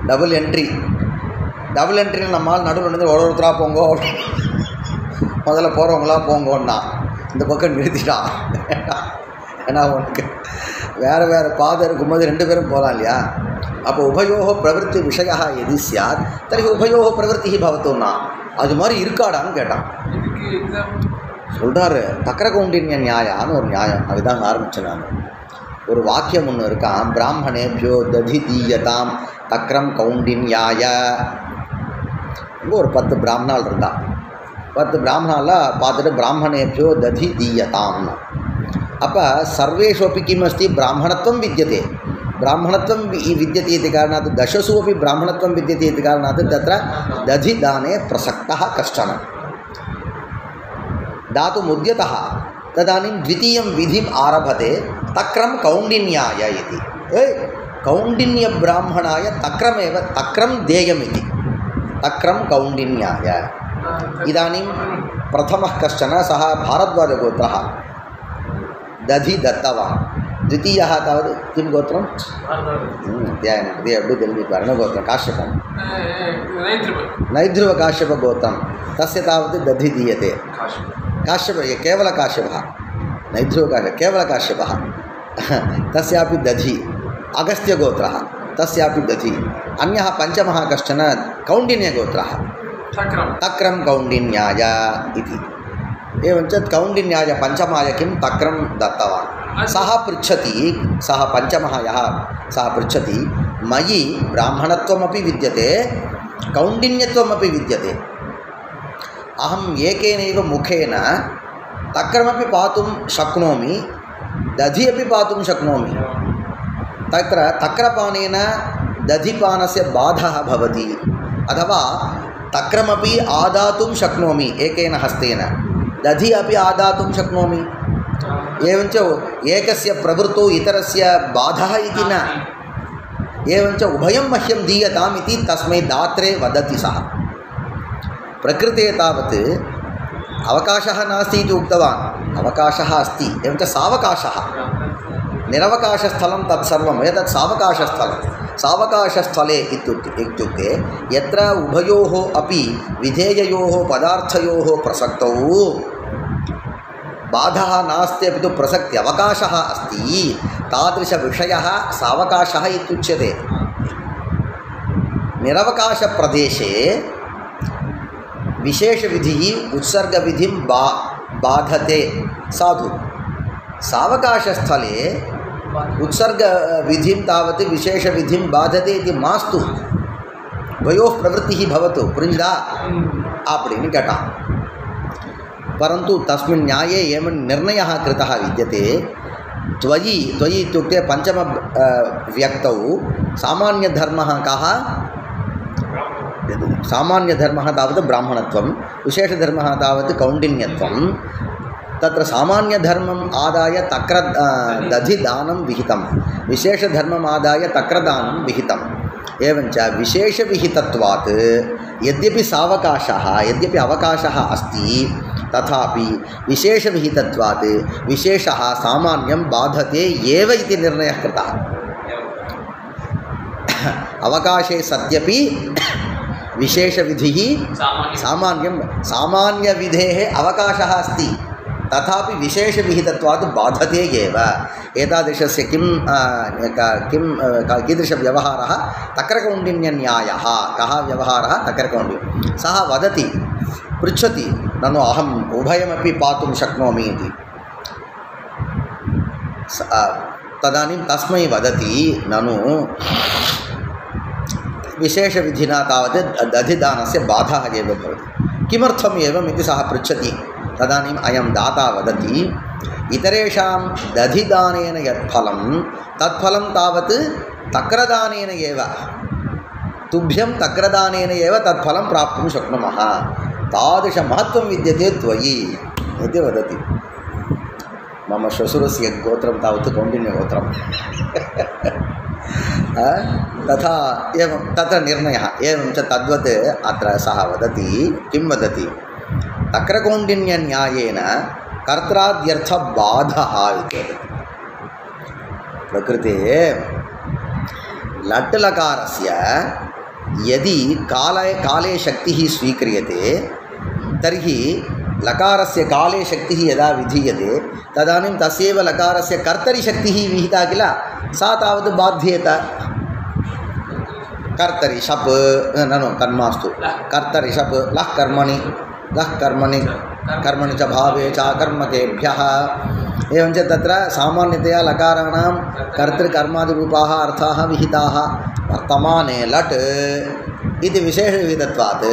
டபுள் என்ட்ரியில் நம்மால் நடுவில் வந்து ஒருத்தராக போங்க முதல்ல போகிறவங்களாம் போங்கன்னா இந்த பக்கம் நிறுத்திட்டான் ஏன்னா உனக்கு வேறு வேறு பாதை இருக்கும்போது ரெண்டு பேரும் போகலாம் இல்லையா அப்போ உபயோக பிரவருத்தி விஷயா எது சார் தர்ஹி உபயோக பிரவருத்தி பவத்துன்னா அது மாதிரி இருக்காடான்னு கேட்டான் சொல்கிறாரு தக்கர கௌண்டின்ய நியாயான்னு ஒரு நியாயம் அதுதான் ஆரம்பித்தேன் நான் ஒரு வாக்கியம் ஒன்று இருக்கான் பிராமணேபியோ ததி தீயதாம் தக்ரம் கௌண்டின்யாய இங்கே ஒரு 10 பிராமணால் இருந்தான் 10 பிராமணாலாம் பார்த்துட்டு பிராமணேபியோ ததி தீயதாம்னா அப்போ சர்வேஷோपि किम् अस्ति ब्राह्मणत्वं विद्यते ब्राह्मणत्वं विद्यते इति कारणात् दशसु अपि ब्राह्मणत्वं विद्यते इति कारणात् तत्र दधिदाने प्रसक्तः कश्चन दातुमुद्यतः तदानीं द्वितीयं विधिम् आरभते तक्रं कौण्डिन्याय इति कौण्डिन्यब्राह्मणाय तक्रमेव तक्रं देयमिति तक्रं कौण्डिन्याय इदानीं प्रथमः कश्चन सः भारद्वाजगोत्रः दधि दत्तवान् द्वितीयः तावत् किं गोत्रं वर्णगोत्रं काश्यपं नैध्रुवकाश्यपगोत्रं तस्य तावत् दधि दीयते काश्यप केवलकाश्यपः नैध्रुवकाश्यपः केवलकाश्यपः तस्यापि दधि अगस्त्यगोत्रः तस्यापि दधि अन्यः पञ्चमः कश्चन कौण्डिन्यगोत्रः तक्रं कौण्डिन्याय इति एवञ्च कौण्डिन्याय पञ्चमाय किं तक्रं दत्तवान् सः पृच्छति सः पञ्चमः यः सः पृच्छति मयि ब्राह्मणत्वमपि विद्यते कौण्डिन्यत्वमपि विद्यते अहम् एकेनैव मुखेन तक्रमपि पातुं शक्नोमि दधि अपि पातुं शक्नोमि तत्र तक्रपानेन दधिपानस्य बाधः भवति अथवा तक्रमपि आदातुं शक्नोमि एकेन हस्तेन दधि अपि आदातुं शक्नोमि एवञ्च एकस्य प्रवृत्तौ इतरस्य बाधः इति न एवञ्च उभयं मह्यं दीयताम् इति तस्मै दात्रे वदति सः प्रकृते तावत् अवकाशः नास्ति इति उक्तवान् अवकाशः अस्ति एवञ्च सावकाशः निरवकाशस्थलं तत्सर्वम् एतत् सावकाशस्थलं सावकाशस्थले इत्युक्ते यत्र उभयोः अपि विधेययोः पदार्थयोः प्रसक्तौ बाधः नास्ति अपि तु प्रसक्ति अवकाशः अस्ति तादृशविषयः सावकाशः इत्युच्यते निरवकाशप्रदेशे विशेषविधिः उत्सर्गविधिं बाधते साधु सावकाशस्थले उत्सर्गविधिं तावत् विशेषविधिं बाधते इति मास्तु उभयोः प्रवृत्तिः भवतु पुरिंदा आपडिनु केटान् परन्तु तस्मिन् न्याये एवं निर्णयः कृतः विद्यते त्वयि इत्युक्ते पञ्चम व्यक्तौ सामान्यधर्मः कः सामान्यधर्मः तावत् ब्राह्मणत्वं विशेषधर्मः तावत् कौण्डिन्यत्वं तत्र सामान्यधर्मम् आदाय तक्र दधिदानं विहितं विशेषधर्मम् आदाय तक्रदानं विहितम् एवञ्च विशेषविहितत्वात् यद्यपि सावकाशः यद्यपि अवकाशः अस्ति तथापि विशेषविहितत्वात् विशेषः सामान्यं बाधते एव इति निर्णयः कृतः अवकाशे सत्यपि विशेषविधिः सामान्यं सामान्यविधेः अवकाशः अस्ति तथापि विशेषविहितत्वात् बाधते एव एतादृशस्य कीदृशव्यवहारः तक्रकौण्डिन्यन्यायः कः व्यवहारः तक्रकौण्डिन्यः सः वदति पृच्छति ननु अहम् उभयमपि पातुं शक्नोमि इति तदानीं तस्मै वदति ननु विशेषविधिना तावत् दधिदानस्य बाधः एव भवति किमर्थम् एवम् इति सः पृच्छति तदानीम् अयं दाता वदति इतरेषां दधिदानेन यत् फलं तत्फलं तावत् तक्रदानेन एव तुभ्यं तक्रदानेन एव तत्फलं प्राप्तुं शक्नुमः तादृशमहत्त्वं विद्यते त्वयि इति वदति मम श्वशुरस्य गोत्रं तावत् कौण्डिन्यगोत्रं तथा एवं तत्र निर्णयः एवं च तद्वत् अत्र सः वदति किं वदति तक्रकौण्डिन्यन्यायेन कर्त्राद्यर्थबाधः इति वदति प्रकृते लट् लकारस्य यदि काले शक्तिः स्वीक्रियते तर्हि लकारस्य काले शक्तिः यदा विधीयते तदानीं तस्यैव लकारस्य कर्तरि शक्तिः विहिता किल सा तावत् बाध्येत कर्तरि शप् ननु कर्मास्तु कर्तरि शप् लः कर्मणि कर्मणि च भावे च कर्मकेभ्यः एवं च तत्र सामान्यतया लकाराणां कर्तृकर्मादिरूपाः अर्थाः विहिताः वर्तमाने लट् इति विशेषविहितत्वात्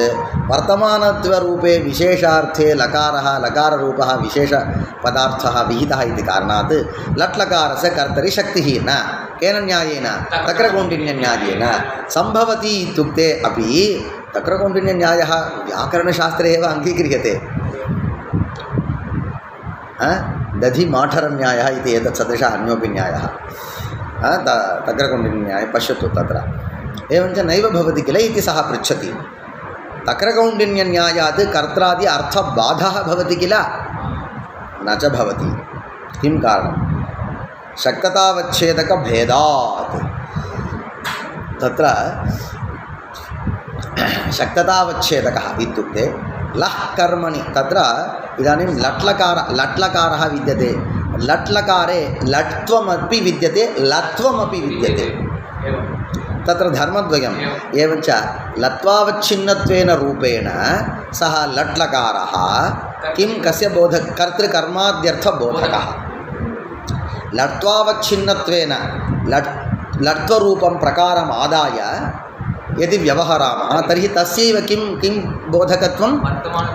वर्तमानत्वरूपे विशेषार्थे लकारः लकाररूपः विशेषपदार्थः विहितः इति कारणात् लट् लकारस्य कर्तरि शक्तिः न केन न्यायेन तक्रकौण्डिन्यन्यायेन सम्भवति इत्युक्ते अपि तक्रकौण्डिन्यन्यायः व्याकरणशास्त्रे एव अङ्गीक्रियते दधिमाठरन्यायः इति एतत् सदृशः अन्योपि न्यायः तक्रकौण्डिन्यन्यायः पश्यतु तत्र एवञ्च नैव भवति किल इति सः पृच्छति तक्रकौण्डिन्यन्यायात् कर्त्रादि अर्थबाधः भवति किल न च भवति किं कारणं शक्ततावच्छेदकभेदात् तत्र शक्ततावच्छेदकः इत्युक्ते लः कर्मणि तत्र इदानीं लट्लकारः विद्यते लट्लकारे लट्त्वमपि विद्यते लत्वमपि विद्यते तत्र धर्मद्वयम् एवञ्च लत्वावच्छिन्नत्वेन रूपेण सः लट्लकारः किं कस्य कर्तृकर्माद्यर्थबोधकः लट्वावच्छिन्नत्वेन लट्त्वरूपं प्रकारम् आदाय यदि व्यवहरामः तर्हि तस्यैव किं बोधकत्वं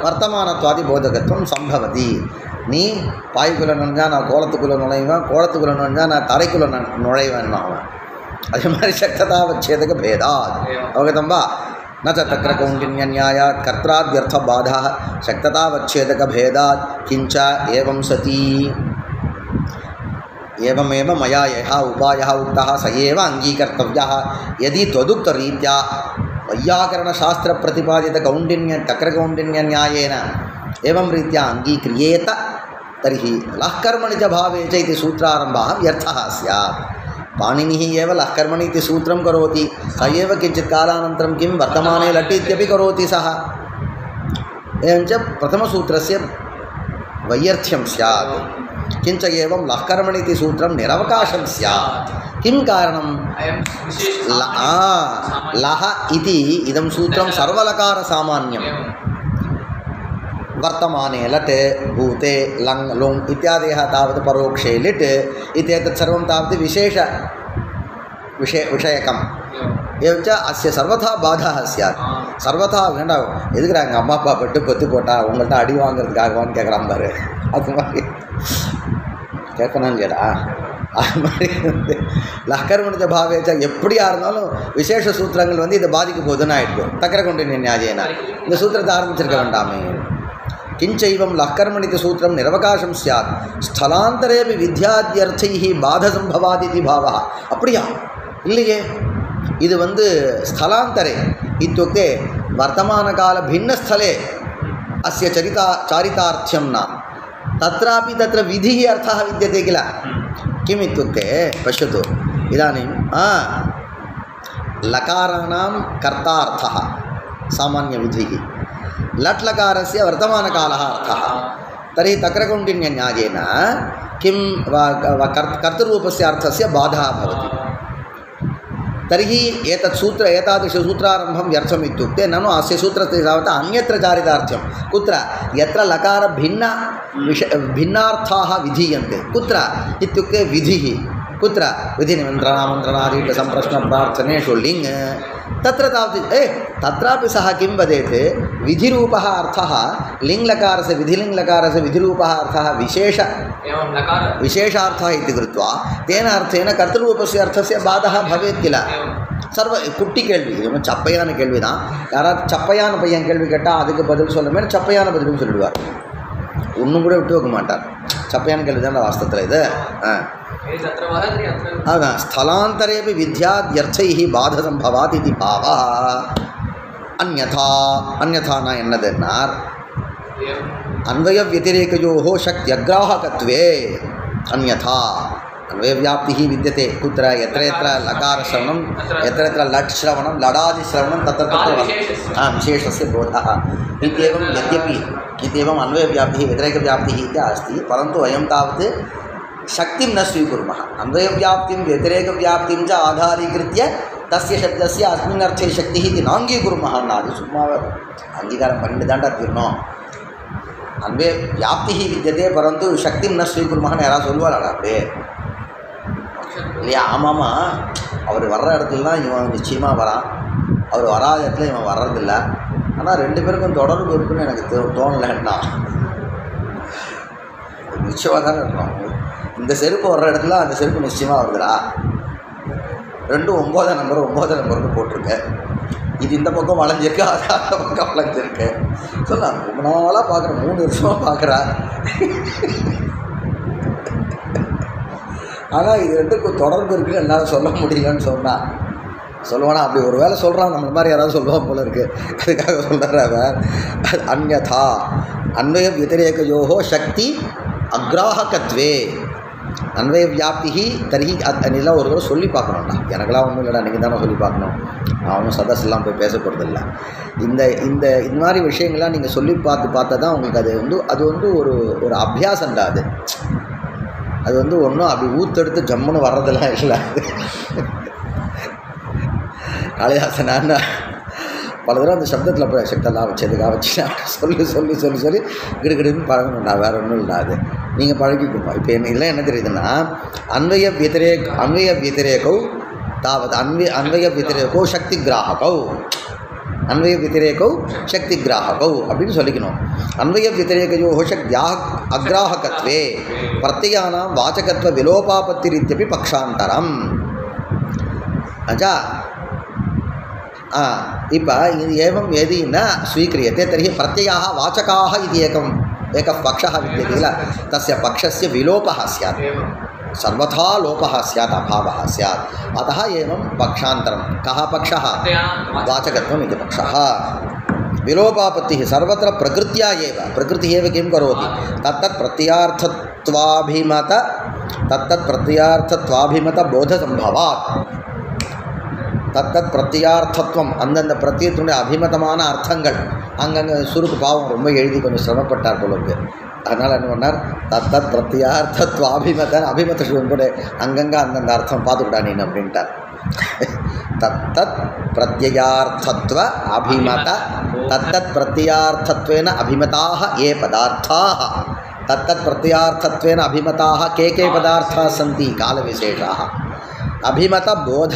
वर्तमानत्वादिबोधकत्वं सम्भवति நீ பாய்க்குள்ளே நுழைஞ்சா நான் கோலத்துக்குள்ளே நுழைவேன் கோலத்துக்குள்ளே நுழைஞ்சா நான் தரைக்குள்ளே நுழைவேன் அவன் அதே மாதிரி சக்ததாவச்சேதக பேதாத் அவகதம் வா न च तक्रकौण्डिन्यन्यायात् कर्त्राद्यर्थबाधः शक्ततावच्छेदकभेदात् किञ्च एवं सति एवमेव मया यः उपायः उक्तः स एव अङ्गीकर्तव्यः यदि त्वदुक्तरीत्या वैयाकरणशास्त्रप्रतिपादितकौण्डिन्य तक्रकौण्डिन्यन्यायेन एवं रीत्या अङ्गीक्रियेत तर्हि लः कर्मणि च भावे च इति सूत्रारम्भः व्यर्थः स्यात् पाणिनिः एव लः कर्मणि इति सूत्रं करोति स एव किञ्चित् कालानन्तरं किं वर्तमाने लट् इत्यपि करोति सः एवञ्च प्रथमसूत्रस्य वैयर्थ्यं स्यात् किञ्च एवं लः कर्मणि इति सूत्रं निरवकाशं स्यात् किं कारणं लः इति इदं सूत्रं सर्वलकारसामान्यं वर्तमाने लट् भूते लङ् लुङ् इत्यादयः तावत् परोक्षे लिट् इत्येतत् सर्वं तावत् विषयकम् एवञ्च अस्य सर्वथा बाधः स्यात् सर्वथा வேண்டாம் எதுக்குடா எங்கள் அம்மா அப்பா பட்டு பொத்து போட்டா உங்கள்கிட்ட அடி வாங்குறதுக்காகவான்னு கேட்குறான் பாரு அது மாதிரி கேட்கணும் இல்லையடா அது மாதிரி வந்து லஹ்கர்மணிஜ பாவேச்சா எப்படியா இருந்தாலும் விசேஷ சூத்திரங்கள் வந்து இதை பாதிக்க போகுதுன்னு ஆயிடுச்சு தக்கரகொண்டின்ய நியாயேனா இந்த சூத்திரத்தை ஆரம்பிச்சிருக்க வேண்டாமே किंचैवं लहकर्मणिति सूत्रं निरवकाशं स्यात् स्थलान्तरेपि विद्याद्यर्थैः बाधसंभवादिति भावः அப்படியா இல்லையே இது வந்து स्थलान्तरे इत्युक्ते वर्तमानकालभिन्नस्थले अस्य चारितार्थ्यं न तत्रापि तत्र विधिः अर्थः विद्यते किल किम् इत्युक्ते पश्यतु इदानीं लकाराणां कर्तार्थः सामान्यविधिः लट् लकारस्य वर्तमानकालः अर्थः तर्हि तक्रकौण्डिन्यन्यायेन किं कर्तृरूपस्य अर्थस्य बाधः भवति तर्हि एतादृशसूत्रारम्भं व्यर्थम् इत्युक्ते ननु अस्य सूत्रस्य तावत् अन्यत्र चारितार्थ्यं कुत्र यत्र लकारभिन्नार्थाः विधीयन्ते कुत्र इत्युक्ते विधिः कुत्र विधिनिमन्त्रणामन्त्रणादीटसम्प्रश्नप्रार्थनेषु लिङ् तत्र तावत् तत्रापि सः किं वदेत् विधिरूपः अर्थः लिङ्लकारस्य विधिलिङ्लकारस्य विधिरूपः अर्थः विशेषार्थः इति कृत्वा तेन अर्थेन कर्तृरूपस्य अर्थस्य बाधः भवेत् किल सर्व कुट्टी केள்வி இது சப்பையான கேள்வி தான் யாராவது சப்பையான பையன் கேள்வி கேட்டால் அதுக்கு பதில் சொல்லுமே சப்பையான பதிலும் சொல்லிடுவார் ஒன்றும் கூட விட்டு வைக்க மாட்டார். சப்பையான கேள்வி தான் வாஸ்தவத்தில் இது. அதான் ஸ்தலாந்தரேபி வித்யாத்யர்த்தைஹி பாதசம்பவாத் இது பாவா. அந்யதா அந்யதானா என்னதுன்னார் அன்வய வத்திரேகயோஹோ சக்தியக்ராஹகத்வே அந்யதா अन्वयव्याप्तिः विद्यते कुत्र यत्र यत्र लकारश्रवणं यत्र यत्र लट् श्रवणं लडादिश्रवणं तत्र तत्र विशेषस्य बोधः इत्येवं यद्यपि इत्येवम् अन्वयव्याप्तिः व्यतिरेकव्याप्तिः इति अस्ति, परन्तु वयं तावत् शक्तिं न स्वीकुर्मः. अन्वयव्याप्तिं व्यतिरेकव्याप्तिं च आधारीकृत्य तस्य शब्दस्य अस्मिन् अर्थे शक्तिः इति नाङ्गीकुर्मः नादि सुम्मा अङ्गीकारं पण्डिताण्ड तीर्णों अन्वयव्याप्तिः विद्यते परन्तु शक्तिं न स्वीकुर्मः याराவது சொல்வாராடா அப்படியே இல்லையா? ஆமாம்மா, அவர் வர்ற இடத்துலலாம் இவன் நிச்சயமாக வரான், அவர் வராத இடத்துல இவன் வர்றதில்ல. ஆனால் ரெண்டு பேருக்கும் தொடர்பு இருக்குன்னு எனக்கு தோணலைன்னா நிச்சயமாக தானே இருக்கணும். இந்த செருப்பு வர்ற இடத்துல அந்த செருப்பு நிச்சயமாக வருதுடா. ரெண்டும் 9 நம்பருக்கு போட்டிருக்கு. இது இந்த பக்கம் வளைஞ்சிருக்கு, அது அந்த பக்கம் வளைஞ்சிருக்கு. ஸோ நான் ரொம்ப நாளாக பார்க்குறேன், 3 வருஷமாக பார்க்குறேன். ஆனால் இது ரெண்டுக்கும் தொடர்பு இருக்குன்னு என்னால் சொல்ல முடியலன்னு சொல்லுவானா? அப்படி ஒரு வேளை சொல்கிறான், நம்மள மாதிரி யாராவது சொல்லுவான் போல இருக்குது. அதுக்காக சொல்கிறவன் அந்யதா அன்வய வத்திரேகயோஹோ சக்தி அக்ராஹகத்வே அன்வய வியாப்திஹி தர்ஹி அதெல்லாம் ஒரு சொல்லி பார்க்கணும்டா. எனக்கெல்லாம் ஒன்றும் இல்லைடா, நீங்கள் தானே சொல்லி பார்க்கணும். நான் ஒன்றும் சதஸ்லாம் போய் பேச போகிறதில்ல. இந்த மாதிரி விஷயங்கள்லாம் நீங்கள் சொல்லி பார்த்தா தான் உங்களுக்கு அது வந்து ஒரு அபியாசம்டா. அது ஒன்றும் அப்படி ஊத்தெடுத்து ஜம்முன்னு வர்றதெல்லாம் இல்லை. காளிதாசன் பல தடவை அந்த சப்தத்தில் போய் சக்தெல்லாம் வச்சதுக்காக வச்சு சொல்லி கிடுகிடுன்னு பழகணும்டா, வேறு ஒன்றும் இல்லாது. நீங்கள் பழகிக்கணும். இப்போ இல்லை என்ன தெரியுதுன்னா அன்வய வத்திரேகௌ தாவத் அன்வய வத்திரேகௌ சக்தி கிராஹகௌ அன்வய வத்திரேகௌ சக்தி கிராஹகௌ அப்படின்னு சொல்லிக்கணும். அன்வய வத்திரேகயோஹோ சக்தியா அக்ராஹகத்வே பிரத்யானாம் வாச்சகத்வ விலோபாபத்திரித்யபி பக்ஷாந்தரம். ஆச்சா இப்போ இது एवं यदि न स्वीक्रियते तर्हि प्रत्ययाः वाचकाः इति एकः पक्षः विद्यते किल, तस्य पक्षस्य विलोपः स्यात्, सर्वथा लोपः स्यात्, अभावः स्यात्. अतः एवं पक्षान्तरं. कः पक्षः? वाचकत्वम् इति पक्षः. विलोपापत्तिः सर्वत्र प्रकृत्या एव. प्रकृतिः एव किं करोति? तत्तत् प्रत्ययार्थत्वाभिमत बोधसम्भवात्. தத்தத் பிரத்யார்த்தத்துவம் அந்தந்த பிரத்யத்தினுடைய அபிமதமான அர்த்தங்கள் அங்கங்கே சுருக்கு பாவம் ரொம்ப எழுதி கொஞ்சம் சிரமப்பட்டார் போல இருக்கு. அதனால் என்ன பண்ணார்? தத்தத் பிரத்யார்த்தத்துவ அபிமத சிவன் கூட அங்கங்கே அந்தந்த அர்த்தம் பார்த்துக்கிட்டா நீ அப்படின்ட்டார். தத்தத் பிரத்யார்த்தத்துவ அபிமத தத்தத் பிரத்யார்த்தத்வேன அபிமதாக ஏ பதார்த்தாக தத்தத் பிரத்யார்த்தத்வேன அபிமதாக கே பதார்த்தாः सन्ति कालविशेषाः. अभिमत बोध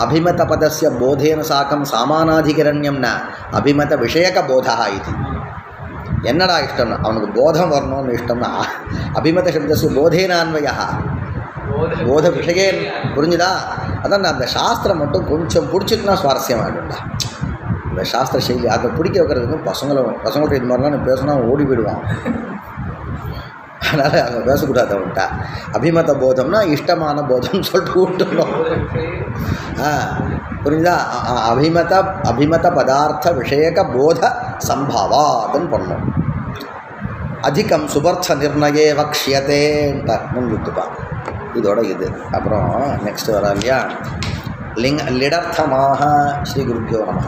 अभिमत पदस्य बोधेन साकं सामानाधिकरण्यं न अभिमत विषयक बोधः इति. என்னடா இஷ்டம்னா அவனுக்கு போதம் வரணும்னு இஷ்டம்னா அபிமத சப்தस्य போதேன அன்வயः போத விஷயே புரிஞ்சுதா? அதான் அந்த சாஸ்திரம் மட்டும் கொஞ்சம் பிடிச்சிட்டுனா சுவாரஸ்யமாகிடும்டா. இந்த சாஸ்திர சைலி அதை பிடிக்க வைக்கிறதுக்கு பசங்கள்ட்ட இது மாதிரிலாம் பேசினா ஓடி போயிடுவான். அதனால் அங்கே பேசக்கூடாது. அவன்கிட்ட அபிமத போதம்னா இஷ்டமான போதம்னு சொல்லிட்டு விட்டுணும். புரிஞ்சுதா? அபிமத பதார்த்த விஷயக போத சம்பாவாதுன்னு பண்ணணும். அதிகம் சுபர்த்த நிர்ணயே வக்ஷியத்தேன்ட்ட முன்விட்டுப்பா. இதோட இது அப்புறம் நெக்ஸ்ட் வரா இல்லையா? லிடர்த்தமாக ஸ்ரீ குருப்பியோ நமः.